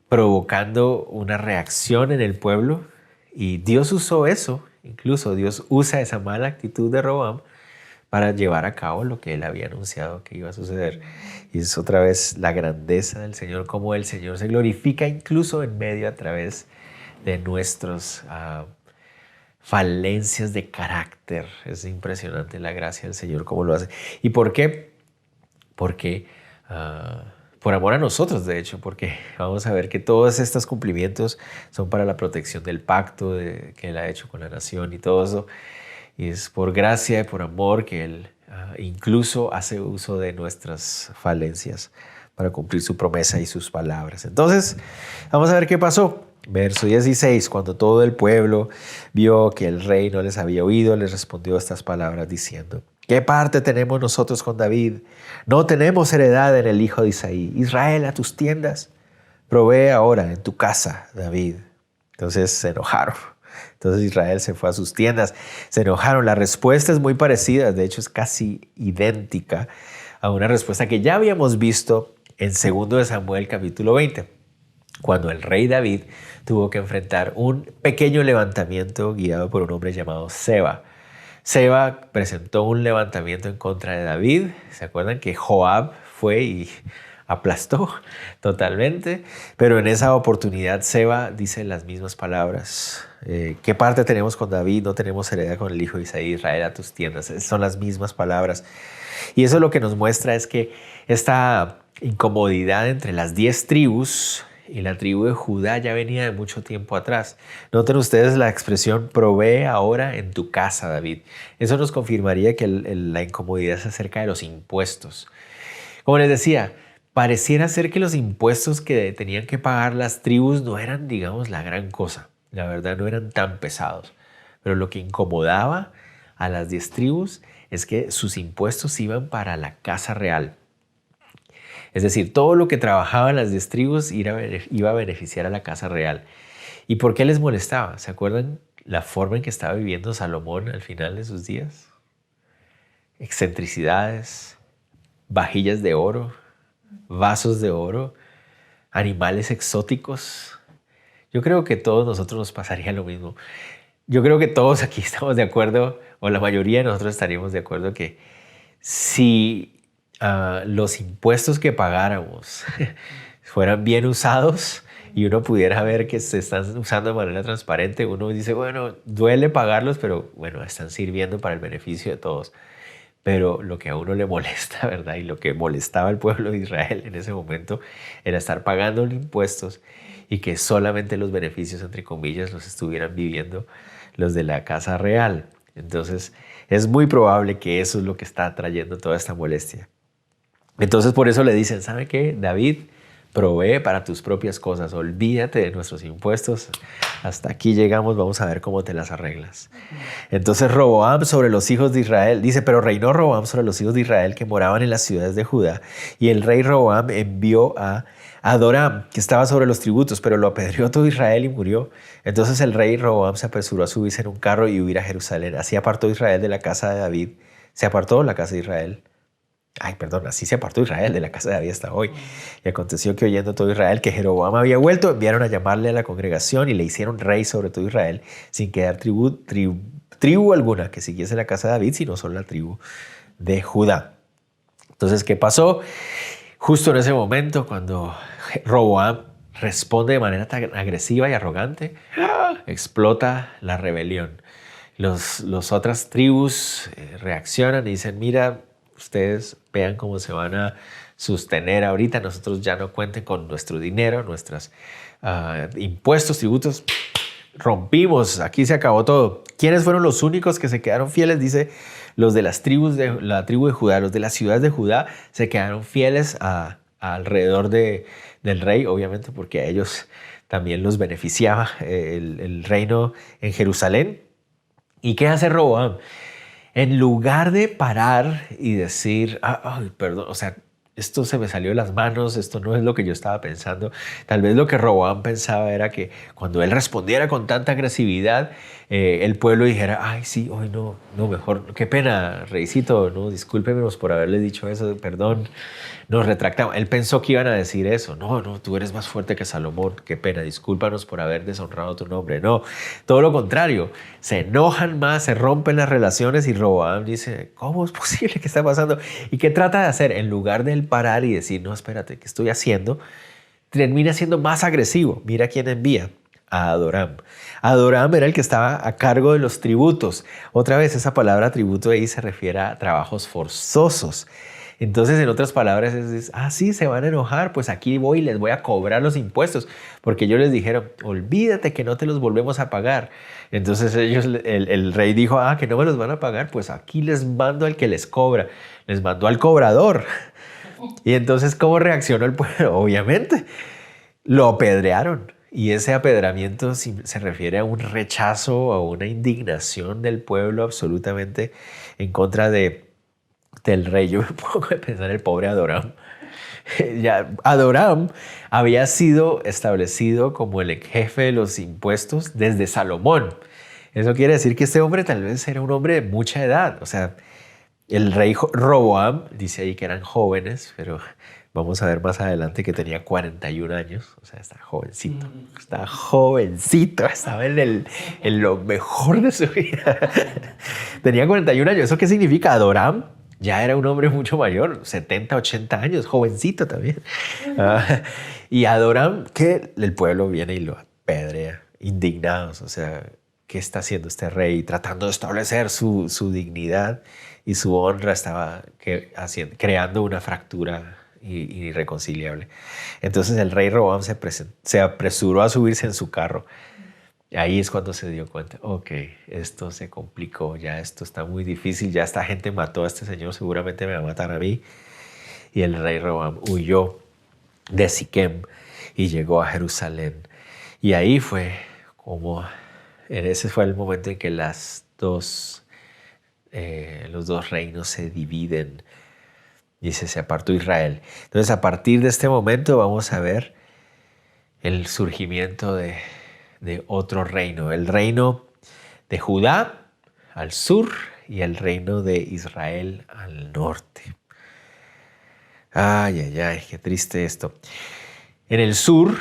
Speaker 4: provocando una reacción en el pueblo, y Dios usó eso, incluso Dios usa esa mala actitud de Roboam para llevar a cabo lo que él había anunciado que iba a suceder. Y es otra vez la grandeza del Señor, cómo el Señor se glorifica incluso en medio, a través de nuestros falencias de carácter. Es impresionante la gracia del Señor, cómo lo hace. ¿Y por qué? Porque por amor a nosotros, de hecho, porque vamos a ver que todos estos cumplimientos son para la protección del pacto que Él ha hecho con la nación y todo eso. Y es por gracia y por amor que Él incluso hace uso de nuestras falencias para cumplir su promesa y sus palabras. Entonces, vamos a ver qué pasó. Verso 16, cuando todo el pueblo vio que el rey no les había oído, les respondió estas palabras diciendo: ¿qué parte tenemos nosotros con David? No tenemos heredad en el hijo de Isaí. Israel, a tus tiendas. Provee ahora en tu casa, David. Entonces se enojaron. Entonces Israel se fue a sus tiendas. Se enojaron. La respuesta es muy parecida, de hecho es casi idéntica a una respuesta que ya habíamos visto en 2 de Samuel capítulo 20, cuando el rey David tuvo que enfrentar un pequeño levantamiento guiado por un hombre llamado Seba. Seba presentó un levantamiento en contra de David. ¿Se acuerdan que Joab fue y aplastó totalmente? Pero en esa oportunidad Seba dice las mismas palabras. ¿Qué parte tenemos con David? No tenemos heredad con el hijo de Isaí. Israel, a tus tiendas. Son las mismas palabras. Y eso lo que nos muestra es que esta incomodidad entre las 10 tribus y la tribu de Judá ya venía de mucho tiempo atrás. Noten ustedes la expresión provee ahora en tu casa, David. Eso nos confirmaría que la incomodidad es acerca de los impuestos. Como les decía, pareciera ser que los impuestos que tenían que pagar las tribus no eran, digamos, la gran cosa. La verdad, no eran tan pesados. Pero lo que incomodaba a las 10 tribus es que sus impuestos iban para la casa real. Es decir, todo lo que trabajaban las 10 tribus iba a beneficiar a la casa real. ¿Y por qué les molestaba? ¿Se acuerdan la forma en que estaba viviendo Salomón al final de sus días? Excentricidades, vajillas de oro, vasos de oro, animales exóticos. Yo creo que a todos nosotros nos pasaría lo mismo. Yo creo que todos aquí estamos de acuerdo, o la mayoría de nosotros estaríamos de acuerdo, que si los impuestos que pagáramos fueran bien usados y uno pudiera ver que se están usando de manera transparente, uno dice, bueno, duele pagarlos, pero bueno, están sirviendo para el beneficio de todos. Pero lo que a uno le molesta, ¿verdad? Y lo que molestaba al pueblo de Israel en ese momento era estar pagando impuestos y que solamente los beneficios, entre comillas, los estuvieran viviendo los de la casa real. Entonces, es muy probable que eso es lo que está trayendo toda esta molestia. Entonces, por eso le dicen, ¿sabe qué? David, provee para tus propias cosas, olvídate de nuestros impuestos. Hasta aquí llegamos, vamos a ver cómo te las arreglas. Entonces Roboam sobre los hijos de Israel, dice, pero reinó Roboam sobre los hijos de Israel que moraban en las ciudades de Judá, y el rey Roboam envió a Adoram, que estaba sobre los tributos, pero lo apedreó todo Israel y murió. Entonces el rey Roboam se apresuró a subirse en un carro y huir a Jerusalén. Así apartó Israel de la casa de David. Se apartó la casa de Israel. Así se apartó Israel de la casa de David hasta hoy. Y aconteció que oyendo todo Israel que Jeroboam había vuelto, enviaron a llamarle a la congregación y le hicieron rey sobre todo Israel, sin quedar tribu alguna que siguiese la casa de David, sino solo la tribu de Judá. Entonces, ¿qué pasó? Justo en ese momento, cuando Roboam responde de manera tan agresiva y arrogante, explota la rebelión. Las otras tribus reaccionan y dicen, mira, ustedes vean cómo se van a sostener ahorita, nosotros ya no cuenten con nuestro dinero, nuestros impuestos, tributos, rompimos, aquí se acabó todo. ¿Quiénes fueron los únicos que se quedaron fieles? Dice, los de las tribus de la tribu de Judá, los de las ciudades de Judá se quedaron fieles alrededor del rey, obviamente porque a ellos también los beneficiaba el reino en Jerusalén. ¿Y qué hace Roboam? En lugar de parar y decir, ay, perdón, o sea, esto se me salió de las manos, esto no es lo que yo estaba pensando. Tal vez lo que Roboam pensaba era que cuando él respondiera con tanta agresividad, el pueblo dijera, ay, sí, hoy no, mejor, qué pena, reycito, no, discúlpenos por haberle dicho eso, perdón, nos retractamos. Él pensó que iban a decir eso, no, tú eres más fuerte que Salomón, qué pena, discúlpanos por haber deshonrado tu nombre. No, todo lo contrario, se enojan más, se rompen las relaciones y Roboam dice, ¿cómo es posible? ¿Qué está pasando? ¿Y qué trata de hacer? En lugar de él parar y decir, no, espérate, ¿qué estoy haciendo? Termina siendo más agresivo. Mira quién envía. A Adoram. Adoram era el que estaba a cargo de los tributos. Otra vez, esa palabra tributo ahí se refiere a trabajos forzosos. Entonces, en otras palabras, sí, se van a enojar, pues aquí voy y les voy a cobrar los impuestos, porque ellos les dijeron, olvídate que no te los volvemos a pagar. Entonces el rey dijo, que no me los van a pagar, pues aquí les mando al que les cobra, les mandó al cobrador. Y entonces, ¿cómo reaccionó el pueblo? Obviamente, lo apedrearon. Y ese apedramiento se refiere a un rechazo, a una indignación del pueblo absolutamente en contra del rey. Yo me pongo a pensar el pobre Adoram. Adoram había sido establecido como el jefe de los impuestos desde Salomón. Eso quiere decir que este hombre tal vez era un hombre de mucha edad. O sea, el rey Roboam, dice ahí que eran jóvenes, pero vamos a ver más adelante que tenía 41 años. O sea, está jovencito. Estaba en lo mejor de su vida. Tenía 41 años. ¿Eso qué significa? Adoram ya era un hombre mucho mayor, 70, 80 años, jovencito también. Y Adoram, que el pueblo viene y lo apedrea, indignados. O sea, ¿qué está haciendo este rey? Tratando de establecer su dignidad y su honra, estaba creando una fractura irreconciliable. Entonces el rey Roboam se apresuró a subirse en su carro. Ahí es cuando se dio cuenta, ok, esto se complicó, ya esto está muy difícil, ya esta gente mató a este señor, seguramente me va a matar a mí. Y el rey Roboam huyó de Siquem y llegó a Jerusalén. Y ahí ese fue el momento en que los dos reinos se dividen. Dice, se apartó Israel. Entonces, a partir de este momento vamos a ver el surgimiento de otro reino. El reino de Judá al sur y el reino de Israel al norte. Ay, qué triste esto. En el sur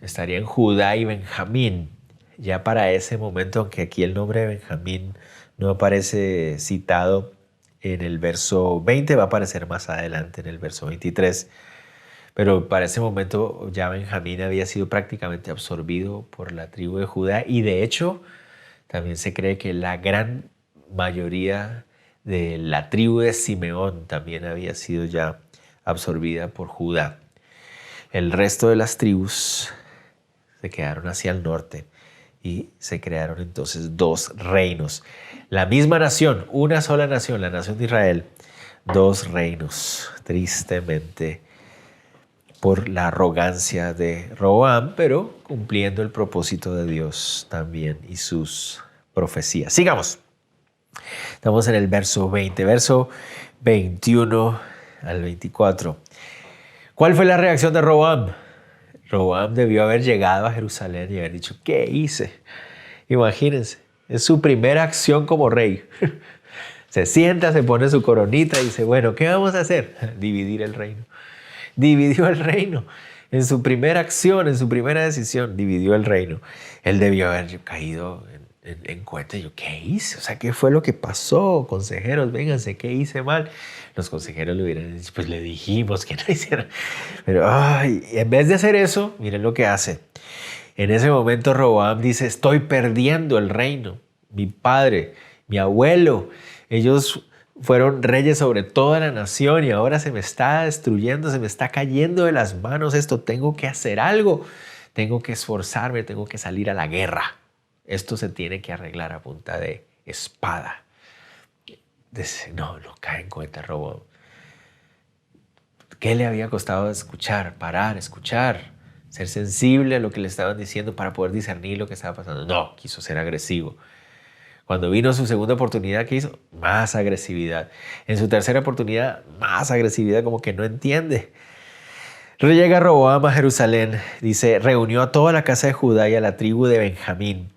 Speaker 4: estarían Judá y Benjamín. Ya para ese momento, aunque aquí el nombre de Benjamín no aparece citado en el verso 20, va a aparecer más adelante en el verso 23. Pero para ese momento ya Benjamín había sido prácticamente absorbido por la tribu de Judá y de hecho también se cree que la gran mayoría de la tribu de Simeón también había sido ya absorbida por Judá. El resto de las tribus se quedaron hacia el norte y se crearon entonces dos reinos. La misma nación, una sola nación, la nación de Israel, dos reinos, tristemente por la arrogancia de Roboam, pero cumpliendo el propósito de Dios también y sus profecías. Sigamos. Estamos en el verso 20, verso 21 al 24. ¿Cuál fue la reacción de Roboam? Roboam debió haber llegado a Jerusalén y haber dicho, ¿qué hice? Imagínense, es su primera acción como rey. Se sienta, se pone su coronita y dice, bueno, ¿qué vamos a hacer? Dividir el reino. Dividió el reino. En su primera acción, en su primera decisión, dividió el reino. Él debió haber caído en cuenta. Yo, ¿qué hice? O sea, ¿qué fue lo que pasó? Consejeros, vénganse, ¿qué hice mal? Los consejeros le hubieran dicho, pues le dijimos que no hiciera. Pero, en vez de hacer eso, miren lo que hace. En ese momento Roboam dice, estoy perdiendo el reino. Mi padre, mi abuelo, ellos fueron reyes sobre toda la nación y ahora se me está destruyendo, se me está cayendo de las manos esto. Tengo que hacer algo, tengo que esforzarme, tengo que salir a la guerra. esto se tiene que arreglar a punta de espada. No caen con este Roboam. ¿Qué le había costado escuchar, parar, escuchar, ser sensible a lo que le estaban diciendo para poder discernir lo que estaba pasando? No, quiso ser agresivo. Cuando vino su segunda oportunidad, ¿qué hizo? Más agresividad. En su tercera oportunidad, más agresividad, como que no entiende. Llega Roboam a Jerusalén, dice, reunió a toda la casa de Judá y a la tribu de Benjamín,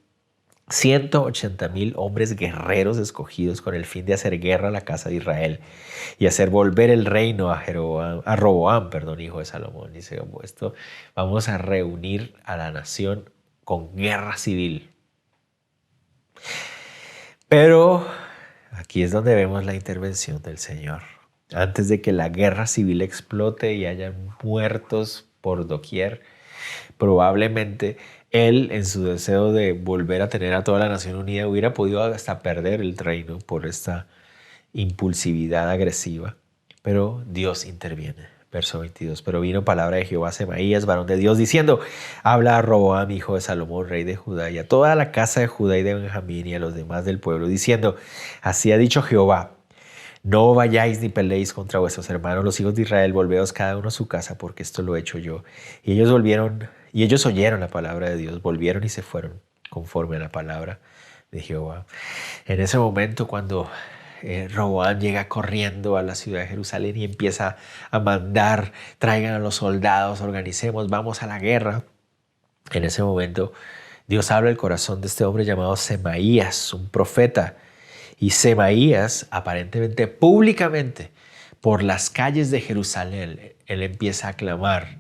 Speaker 4: 180,000 hombres guerreros escogidos con el fin de hacer guerra a la casa de Israel y hacer volver el reino a Roboam, hijo de Salomón. Dice, esto, vamos a reunir a la nación con guerra civil. Pero aquí es donde vemos la intervención del Señor. Antes de que la guerra civil explote y haya muertos por doquier, probablemente él, en su deseo de volver a tener a toda la nación unida, hubiera podido hasta perder el reino por esta impulsividad agresiva. Pero Dios interviene. Verso 22. Pero vino palabra de Jehová a Semaías, varón de Dios, diciendo, habla a Roboam, hijo de Salomón, rey de Judá, y a toda la casa de Judá y de Benjamín y a los demás del pueblo, diciendo, así ha dicho Jehová, no vayáis ni peleéis contra vuestros hermanos, los hijos de Israel, volveos cada uno a su casa, porque esto lo he hecho yo. Y ellos oyeron la palabra de Dios, volvieron y se fueron conforme a la palabra de Jehová. En ese momento, cuando Roboam llega corriendo a la ciudad de Jerusalén y empieza a mandar, traigan a los soldados, organicemos, vamos a la guerra. En ese momento Dios habla el corazón de este hombre llamado Semaías, un profeta. Y Semaías, aparentemente, públicamente, por las calles de Jerusalén, él empieza a clamar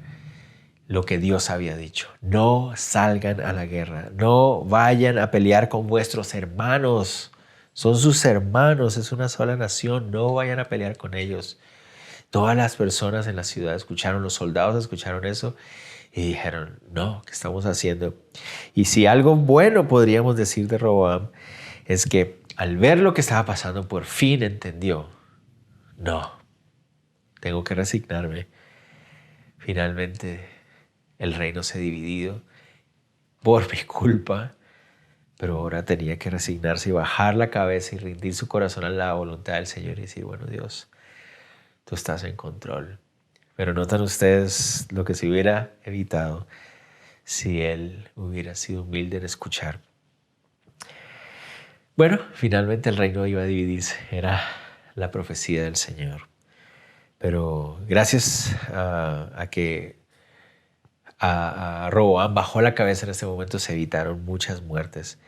Speaker 4: lo que Dios había dicho. No salgan a la guerra, no vayan a pelear con vuestros hermanos. Son sus hermanos, es una sola nación, no vayan a pelear con ellos. Todas las personas en la ciudad escucharon, los soldados escucharon eso y dijeron, no, ¿qué estamos haciendo? Y si algo bueno podríamos decir de Roboam es que al ver lo que estaba pasando, por fin entendió, no, tengo que resignarme. Finalmente el reino se ha dividido por mi culpa. Pero ahora tenía que resignarse y bajar la cabeza y rendir su corazón a la voluntad del Señor y decir, bueno, Dios, tú estás en control. Pero notan ustedes lo que se hubiera evitado si él hubiera sido humilde en escuchar. Bueno, finalmente el reino iba a dividirse. Era la profecía del Señor. Pero gracias a que a Roboam bajó la cabeza en este momento, se evitaron muchas muertes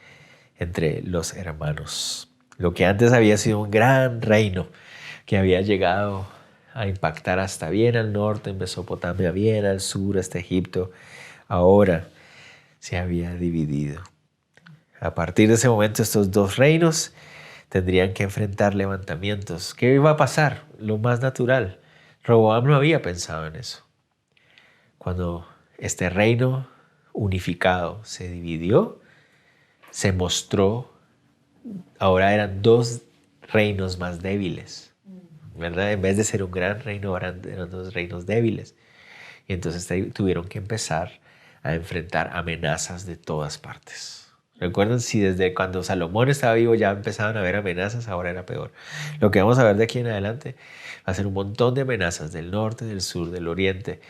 Speaker 4: entre los hermanos. Lo que antes había sido un gran reino que había llegado a impactar hasta bien al norte, en Mesopotamia, bien al sur, hasta Egipto, ahora se había dividido. A partir de ese momento, estos dos reinos tendrían que enfrentar levantamientos. ¿Qué iba a pasar? Lo más natural. Roboam no había pensado en eso. Cuando este reino unificado se dividió, se mostró, ahora eran dos reinos más débiles, ¿verdad? En vez de ser un gran reino, eran dos reinos débiles. Y entonces tuvieron que empezar a enfrentar amenazas de todas partes. Recuerden, si desde cuando Salomón estaba vivo ya empezaban a haber amenazas, ahora era peor. Lo que vamos a ver de aquí en adelante va a ser un montón de amenazas del norte, del sur, del oriente,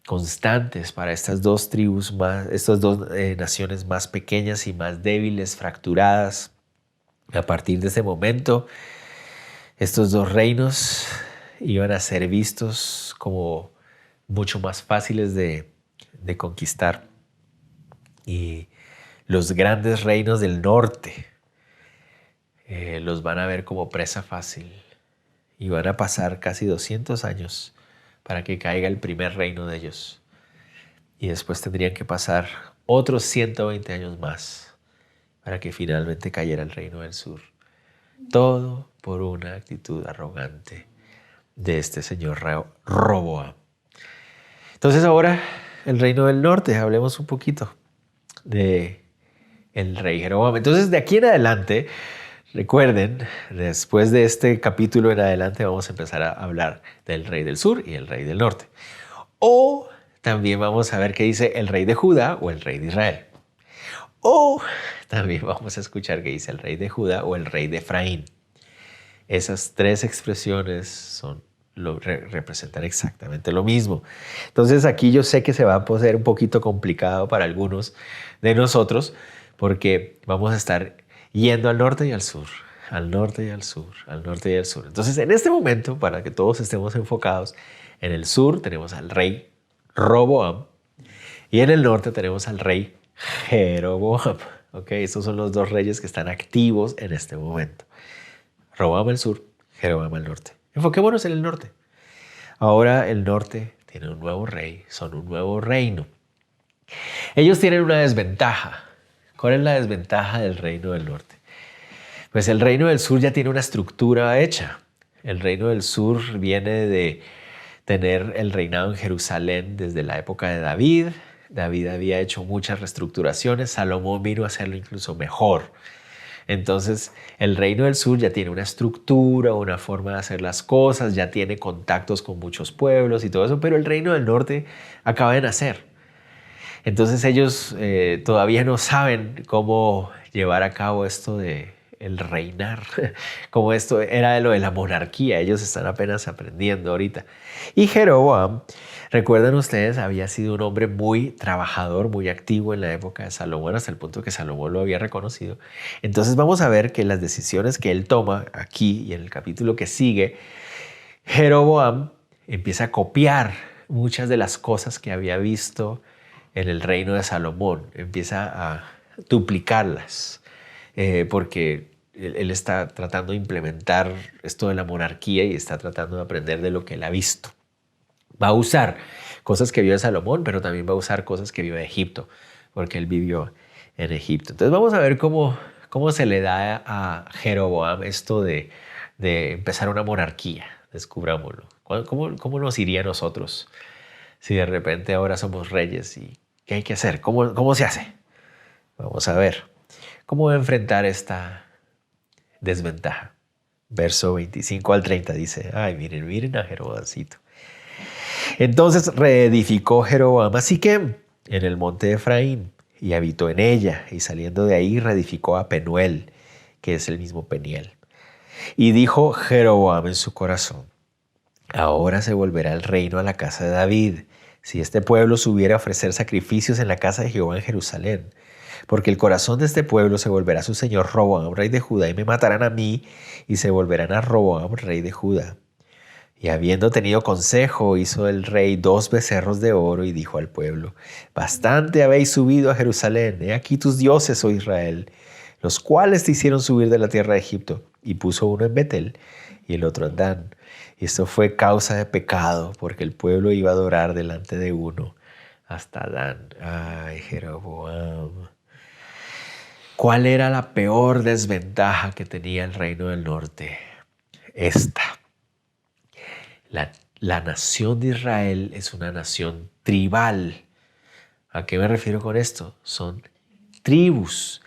Speaker 4: constantes para estas dos tribus, estas dos naciones más pequeñas y más débiles, fracturadas. A partir de ese momento, estos dos reinos iban a ser vistos como mucho más fáciles de conquistar. Y los grandes reinos del norte los van a ver como presa fácil. Y van a pasar casi 200 años para que caiga el primer reino de ellos. Y después tendrían que pasar otros 120 años más para que finalmente cayera el reino del sur. Todo por una actitud arrogante de este señor Roboam. Entonces ahora el reino del norte, hablemos un poquito de el rey Jeroboam. Entonces de aquí en adelante, recuerden, después de este capítulo en adelante vamos a empezar a hablar del rey del sur y el rey del norte. O también vamos a ver qué dice el rey de Judá o el rey de Israel. O también vamos a escuchar que dice el rey de Judá o el rey de Efraín. Esas tres expresiones representan exactamente lo mismo. Entonces aquí yo sé que se va a poner un poquito complicado para algunos de nosotros porque vamos a estar yendo al norte y al sur, al norte y al sur, al norte y al sur. Entonces en este momento, para que todos estemos enfocados, en el sur tenemos al rey Roboam y en el norte tenemos al rey Jeroboam. ¿Okay? Estos son los dos reyes que están activos en este momento. Roboam al sur, Jeroboam al norte. Enfoquémonos en el norte. Ahora el norte tiene un nuevo rey, son un nuevo reino. Ellos tienen una desventaja. ¿Cuál es la desventaja del reino del norte? Pues el reino del sur ya tiene una estructura hecha. El reino del sur viene de tener el reinado en Jerusalén desde la época de David. David había hecho muchas reestructuraciones. Salomón vino a hacerlo incluso mejor. Entonces, el reino del sur ya tiene una estructura, una forma de hacer las cosas, ya tiene contactos con muchos pueblos y todo eso, pero el reino del norte acaba de nacer. Entonces, ellos todavía no saben cómo llevar a cabo esto de el reinar, como esto era de lo de la monarquía. Ellos están apenas aprendiendo ahorita. Y Jeroboam, recuerdan ustedes, había sido un hombre muy trabajador, muy activo en la época de Salomón, hasta el punto que Salomón lo había reconocido. Entonces vamos a ver que las decisiones que él toma aquí y en el capítulo que sigue, Jeroboam empieza a copiar muchas de las cosas que había visto en el reino de Salomón, empieza a duplicarlas, porque él está tratando de implementar esto de la monarquía y está tratando de aprender de lo que él ha visto. Va a usar cosas que vio de Salomón, pero también va a usar cosas que vio de Egipto, porque él vivió en Egipto. Entonces vamos a ver cómo se le da a Jeroboam esto de empezar una monarquía. Descubrámoslo. ¿Cómo nos iría a nosotros si de repente ahora somos reyes? ¿Y qué hay que hacer? ¿Cómo se hace? Vamos a ver cómo enfrentar esta desventaja. Verso 25 al 30 dice, ay, miren a Jeroboamcito. Entonces reedificó Jeroboam a Siquem en el monte de Efraín y habitó en ella, y saliendo de ahí reedificó a Penuel, que es el mismo Peniel. Y dijo Jeroboam en su corazón, ahora se volverá el reino a la casa de David, si este pueblo subiera a ofrecer sacrificios en la casa de Jehová en Jerusalén. Porque el corazón de este pueblo se volverá a su señor Roboam, rey de Judá, y me matarán a mí, y se volverán a Roboam, rey de Judá. Y habiendo tenido consejo, hizo el rey 2 becerros de oro, y dijo al pueblo, bastante habéis subido a Jerusalén, he aquí tus dioses, oh Israel, los cuales te hicieron subir de la tierra de Egipto. Y puso uno en Betel, y el otro en Dan. Y esto fue causa de pecado, porque el pueblo iba a adorar delante de uno hasta Dan. Ay, Jeroboam. ¿Cuál era la peor desventaja que tenía el reino del norte? Esta. La nación de Israel es una nación tribal. ¿A qué me refiero con esto? Son tribus.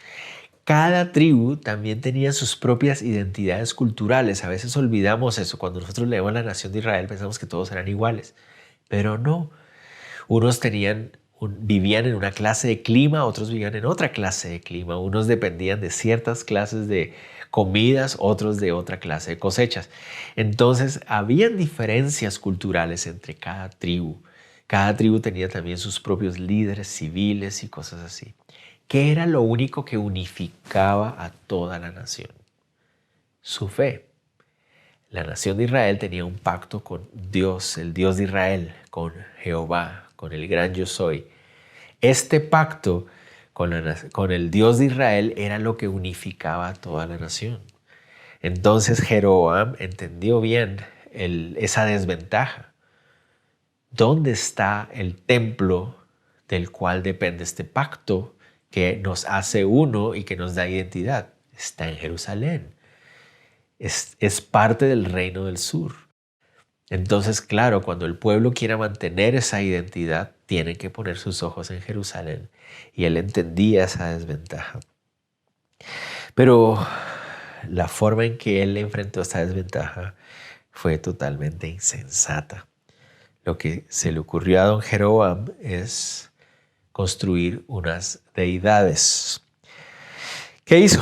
Speaker 4: Cada tribu también tenía sus propias identidades culturales. A veces olvidamos eso. Cuando nosotros leemos la nación de Israel pensamos que todos eran iguales. Pero no. Unos vivían en una clase de clima, otros vivían en otra clase de clima. Unos dependían de ciertas clases de comidas, otros de otra clase de cosechas. Entonces, habían diferencias culturales entre cada tribu. Cada tribu tenía también sus propios líderes civiles y cosas así. ¿Qué era lo único que unificaba a toda la nación? Su fe. La nación de Israel tenía un pacto con Dios, el Dios de Israel, con Jehová, con el gran yo soy. Este pacto con el Dios de Israel era lo que unificaba a toda la nación. Entonces Jeroboam entendió bien esa desventaja. ¿Dónde está el templo del cual depende este pacto que nos hace uno y que nos da identidad? Está en Jerusalén. Es parte del reino del sur. Entonces, claro, cuando el pueblo quiera mantener esa identidad, tiene que poner sus ojos en Jerusalén. Y él entendía esa desventaja. Pero la forma en que él enfrentó esta desventaja fue totalmente insensata. Lo que se le ocurrió a don Jeroboam es construir unas deidades. ¿Qué hizo?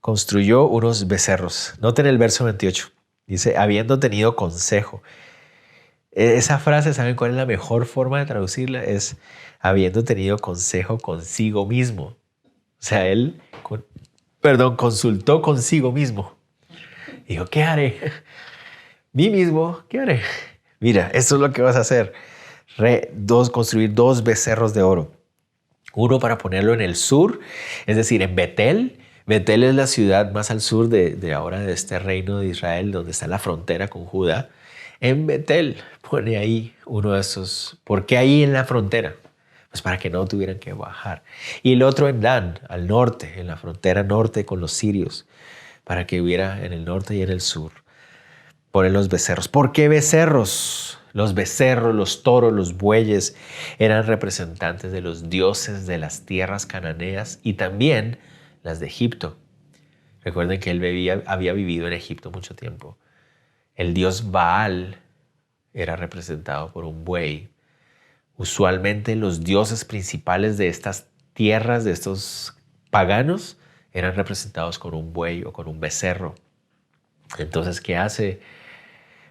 Speaker 4: Construyó unos becerros. Noten el verso 28. Dice, habiendo tenido consejo. Esa frase, ¿saben cuál es la mejor forma de traducirla? Es habiendo tenido consejo consigo mismo. O sea, él, consultó consigo mismo. Dijo, ¿qué haré? Mí mismo, ¿qué haré? Mira, esto es lo que vas a hacer. Construir 2 becerros de oro. Uno para ponerlo en el sur, es decir, en Betel. Betel es la ciudad más al sur de ahora de este reino de Israel, donde está la frontera con Judá. En Betel pone ahí uno de esos. ¿Por qué ahí en la frontera? Pues para que no tuvieran que bajar. Y el otro en Dan, al norte, en la frontera norte con los sirios, para que hubiera en el norte y en el sur. Ponen los becerros. ¿Por qué becerros? Los becerros, los toros, los bueyes eran representantes de los dioses de las tierras cananeas y también las de Egipto. Recuerden que él había vivido en Egipto mucho tiempo. El dios Baal era representado por un buey. Usualmente los dioses principales de estas tierras, de estos paganos, eran representados con un buey o con un becerro. Entonces, ¿qué hace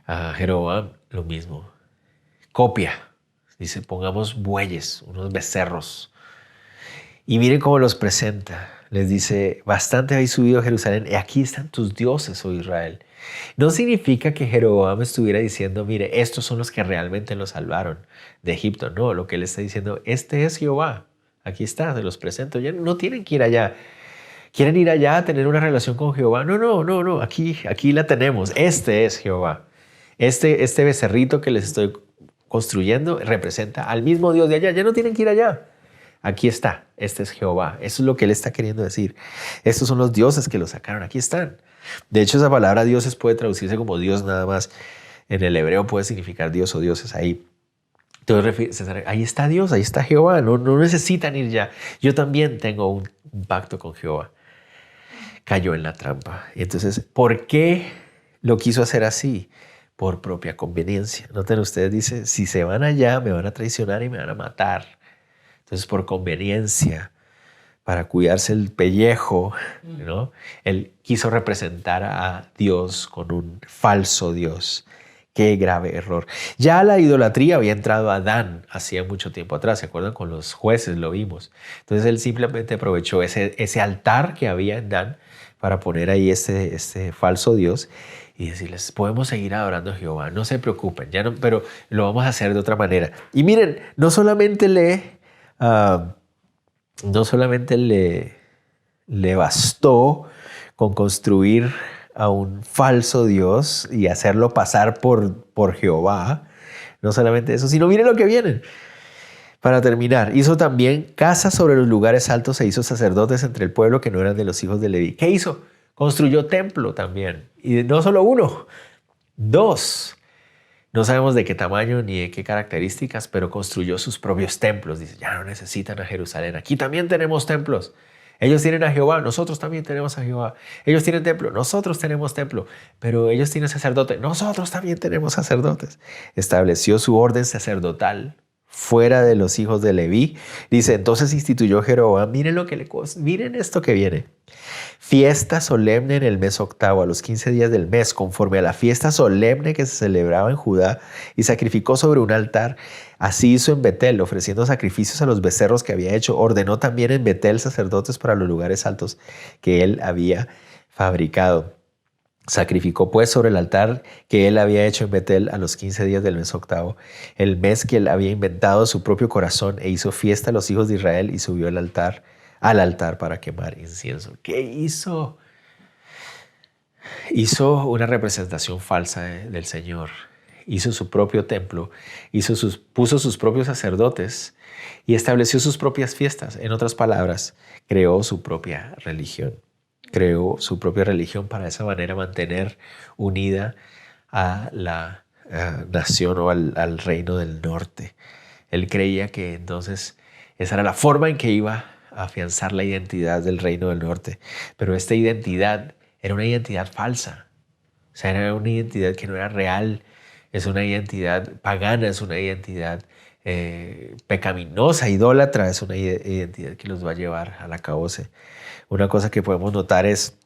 Speaker 4: Jeroboam? Lo mismo. Copia. Dice, pongamos bueyes, unos becerros. Y miren cómo los presenta. Les dice, bastante habéis subido a Jerusalén y aquí están tus dioses, oh Israel. No significa que Jeroboam estuviera diciendo, mire, estos son los que realmente los salvaron de Egipto. No, lo que él está diciendo, este es Jehová. Aquí está, se los presento. Ya no tienen que ir allá. ¿Quieren ir allá a tener una relación con Jehová? No. Aquí la tenemos. Este es Jehová. Este becerrito que les estoy construyendo representa al mismo Dios de allá. Ya no tienen que ir allá. Aquí está. Este es Jehová. Eso es lo que él está queriendo decir. Estos son los dioses que lo sacaron. Aquí están. De hecho, esa palabra dioses puede traducirse como Dios nada más. En el hebreo puede significar Dios o dioses ahí. Entonces, ahí está Dios, ahí está Jehová. No necesitan ir ya. Yo también tengo un pacto con Jehová. Cayó en la trampa. Entonces, ¿por qué lo quiso hacer así? Por propia conveniencia. Noten ustedes, dice, si se van allá, me van a traicionar y me van a matar. Entonces, por conveniencia, para cuidarse el pellejo, ¿no? Él quiso representar a Dios con un falso Dios. Qué grave error. Ya la idolatría había entrado a Dan hacía mucho tiempo atrás. ¿Se acuerdan? Con los jueces lo vimos. Entonces él simplemente aprovechó ese altar que había en Dan para poner ahí este falso Dios y decirles, podemos seguir adorando a Jehová. No se preocupen, ya no, pero lo vamos a hacer de otra manera. Y miren, no solamente le bastó con construir a un falso Dios y hacerlo pasar por Jehová. No solamente eso, sino miren lo que vienen. Para terminar, hizo también casas sobre los lugares altos e hizo sacerdotes entre el pueblo que no eran de los hijos de Leví. ¿Qué hizo? Construyó templo también. Y no solo 1, 2. No sabemos de qué tamaño ni de qué características, pero construyó sus propios templos. Dice, ya no necesitan a Jerusalén. Aquí también tenemos templos. Ellos tienen a Jehová, nosotros también tenemos a Jehová. Ellos tienen templo, nosotros tenemos templo. Pero ellos tienen sacerdote, nosotros también tenemos sacerdotes. Estableció su orden sacerdotal fuera de los hijos de Leví. Dice, entonces instituyó Jeroboam. Miren esto que viene. Fiesta solemne en el mes 8, a los 15 días del mes, conforme a la fiesta solemne que se celebraba en Judá, y sacrificó sobre un altar. Así hizo en Betel, ofreciendo sacrificios a los becerros que había hecho. Ordenó también en Betel sacerdotes para los lugares altos que él había fabricado. Sacrificó pues sobre el altar que él había hecho en Betel a los 15 días del mes 8, el mes que él había inventado su propio corazón, e hizo fiesta a los hijos de Israel y subió al altar para quemar incienso. ¿Qué hizo? Hizo una representación falsa del Señor. Hizo su propio templo, puso sus propios sacerdotes y estableció sus propias fiestas. En otras palabras, creó su propia religión. Creó su propia religión para de esa manera mantener unida a la nación o al reino del norte. Él creía que entonces esa era la forma en que iba a afianzar la identidad del reino del norte. Pero esta identidad era una identidad falsa. O sea, era una identidad que no era real, es una identidad pagana, es una identidad pecaminosa, idólatra, es una identidad que los va a llevar al acabose. Una cosa que podemos notar es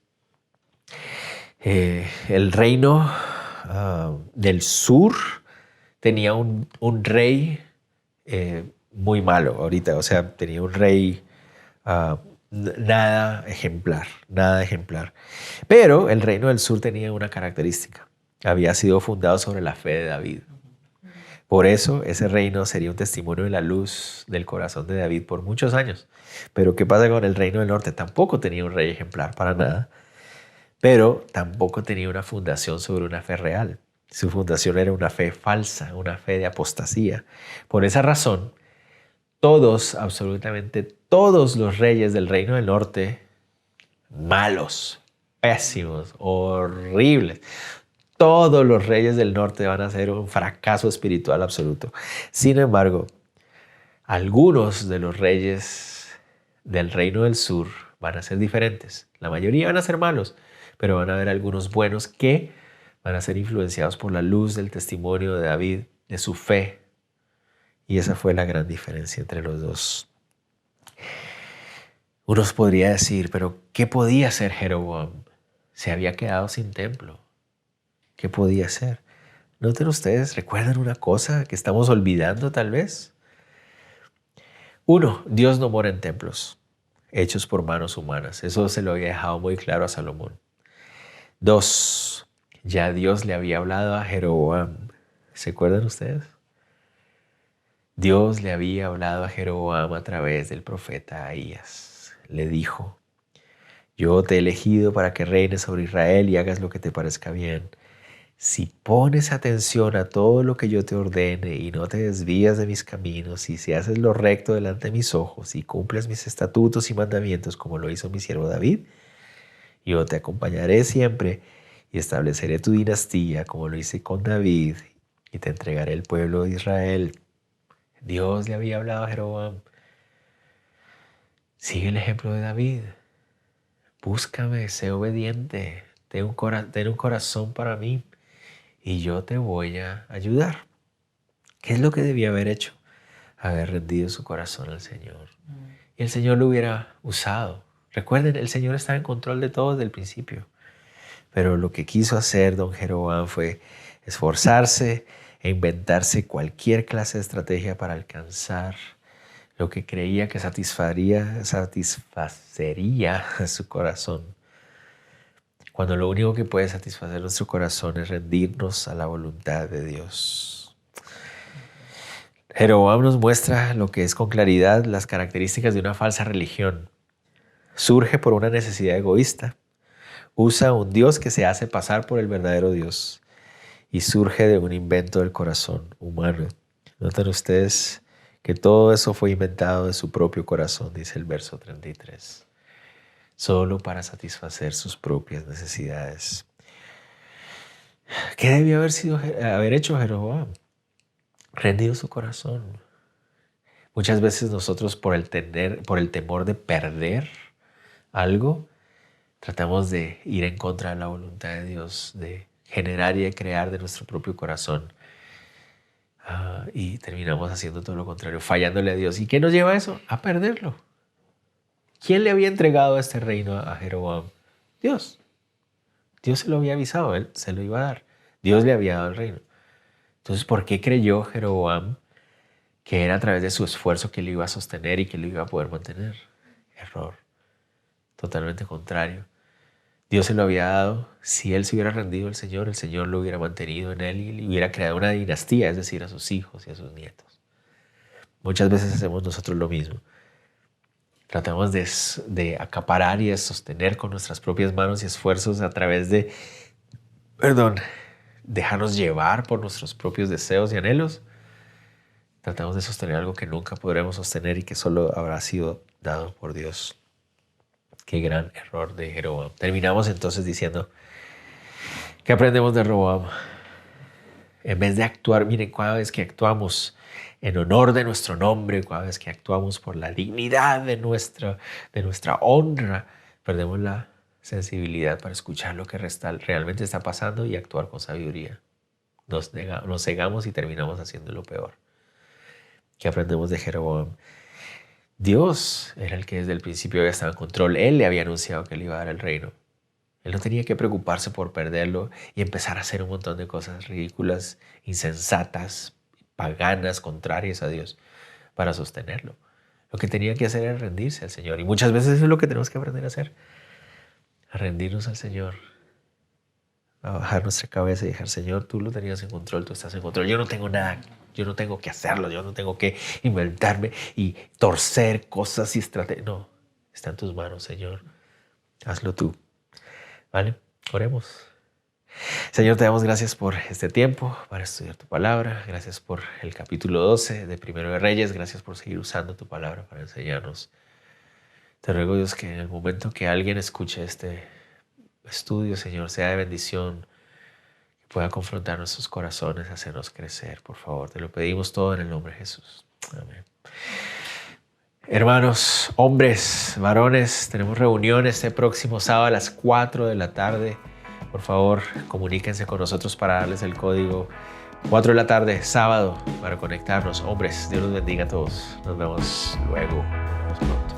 Speaker 4: el reino del sur tenía un rey muy malo ahorita, o sea, tenía un rey nada ejemplar. Pero el reino del sur tenía una característica. Había sido fundado sobre la fe de David. Por eso ese reino sería un testimonio de la luz del corazón de David por muchos años. Pero ¿qué pasa con el reino del norte? Tampoco tenía un rey ejemplar para nada, pero tampoco tenía una fundación sobre una fe real. Su fundación era una fe falsa, una fe de apostasía. Por esa razón, absolutamente todos los reyes del reino del norte, malos, pésimos, horribles, todos los reyes del norte van a ser un fracaso espiritual absoluto. Sin embargo, algunos de los reyes del reino del sur van a ser diferentes. La mayoría van a ser malos, pero van a haber algunos buenos que van a ser influenciados por la luz del testimonio de David, de su fe. Y esa fue la gran diferencia entre los dos. Unos podría decir, pero ¿qué podía hacer Jeroboam? Se había quedado sin templo. ¿Qué podía hacer? Noten ustedes, ¿recuerdan una cosa que estamos olvidando tal vez? 1, Dios no mora en templos hechos por manos humanas. Eso se lo había dejado muy claro a Salomón. 2, ya Dios le había hablado a Jeroboam. ¿Se acuerdan ustedes? Dios le había hablado a Jeroboam a través del profeta Ahías. Le dijo, yo te he elegido para que reines sobre Israel y hagas lo que te parezca bien. Si pones atención a todo lo que yo te ordene y no te desvías de mis caminos, y si haces lo recto delante de mis ojos y cumples mis estatutos y mandamientos como lo hizo mi siervo David, yo te acompañaré siempre y estableceré tu dinastía como lo hice con David y te entregaré el pueblo de Israel. Dios le había hablado a Jeroboam. Sigue el ejemplo de David. Búscame, sé obediente, ten un corazón para mí y yo te voy a ayudar. ¿Qué es lo que debía haber hecho? Haber rendido su corazón al Señor. Y el Señor lo hubiera usado. Recuerden, el Señor estaba en control de todo desde el principio. Pero lo que quiso hacer don Jeroboam fue esforzarse e inventarse cualquier clase de estrategia para alcanzar lo que creía que satisfacería su corazón. Cuando lo único que puede satisfacer nuestro corazón es rendirnos a la voluntad de Dios. Jeroboam nos muestra lo que es con claridad las características de una falsa religión. Surge por una necesidad egoísta. Usa un Dios que se hace pasar por el verdadero Dios. Y surge de un invento del corazón humano. Noten ustedes que todo eso fue inventado de su propio corazón, dice el verso 33. Solo para satisfacer sus propias necesidades. ¿Qué debió haber hecho Jeroboam? Rendido su corazón. Muchas veces nosotros por el temor de perder algo, tratamos de ir en contra de la voluntad de Dios, de generar y de crear de nuestro propio corazón. Y terminamos haciendo todo lo contrario, fallándole a Dios. ¿Y qué nos lleva a eso? A perderlo. ¿Quién le había entregado este reino a Jeroboam? Dios. Dios se lo había avisado, él se lo iba a dar. Dios le había dado el reino. Entonces, ¿por qué creyó Jeroboam que era a través de su esfuerzo que lo iba a sostener y que lo iba a poder mantener? Error. Totalmente contrario. Dios se lo había dado. Si él se hubiera rendido al Señor, el Señor lo hubiera mantenido en él y le hubiera creado una dinastía, es decir, a sus hijos y a sus nietos. Muchas veces hacemos nosotros lo mismo. Tratamos de acaparar y de sostener con nuestras propias manos y esfuerzos a través de, dejarnos llevar por nuestros propios deseos y anhelos. Tratamos de sostener algo que nunca podremos sostener y que solo habrá sido dado por Dios. Qué gran error de Jeroboam. Terminamos entonces diciendo, ¿qué aprendemos de Jeroboam? En vez de actuar, miren, cada vez que actuamos en honor de nuestro nombre, cada vez que actuamos por la dignidad de nuestra honra, perdemos la sensibilidad para escuchar lo que realmente está pasando y actuar con sabiduría. nos cegamos y terminamos haciendo lo peor. ¿Qué aprendemos de Jeroboam? Dios era el que desde el principio había estado en control. Él le había anunciado que le iba a dar el reino. Él no tenía que preocuparse por perderlo y empezar a hacer un montón de cosas ridículas, insensatas, paganas, contrarias a Dios para sostenerlo. Lo que tenía que hacer era rendirse al Señor. Y muchas veces eso es lo que tenemos que aprender a hacer. A rendirnos al Señor. A bajar nuestra cabeza y dejar, Señor, tú lo tenías en control, tú estás en control. Yo no tengo nada, yo no tengo que hacerlo, yo no tengo que inventarme y torcer cosas y estrategias. No, está en tus manos, Señor. Hazlo tú. ¿Vale? Oremos. Señor, te damos gracias por este tiempo para estudiar tu palabra. Gracias por el capítulo 12 de Primero de Reyes. Gracias por seguir usando tu palabra para enseñarnos. Te ruego, Dios, que en el momento que alguien escuche este estudio, Señor, sea de bendición, que pueda confrontar nuestros corazones, hacernos crecer. Por favor, te lo pedimos todo en el nombre de Jesús. Amén. Hermanos, hombres, varones, tenemos reunión este próximo sábado a las 4 de la tarde. Por favor, comuníquense con nosotros para darles el código. 4 de la tarde, sábado, para conectarnos. Hombres, Dios los bendiga a todos. Nos vemos luego. Nos vemos pronto.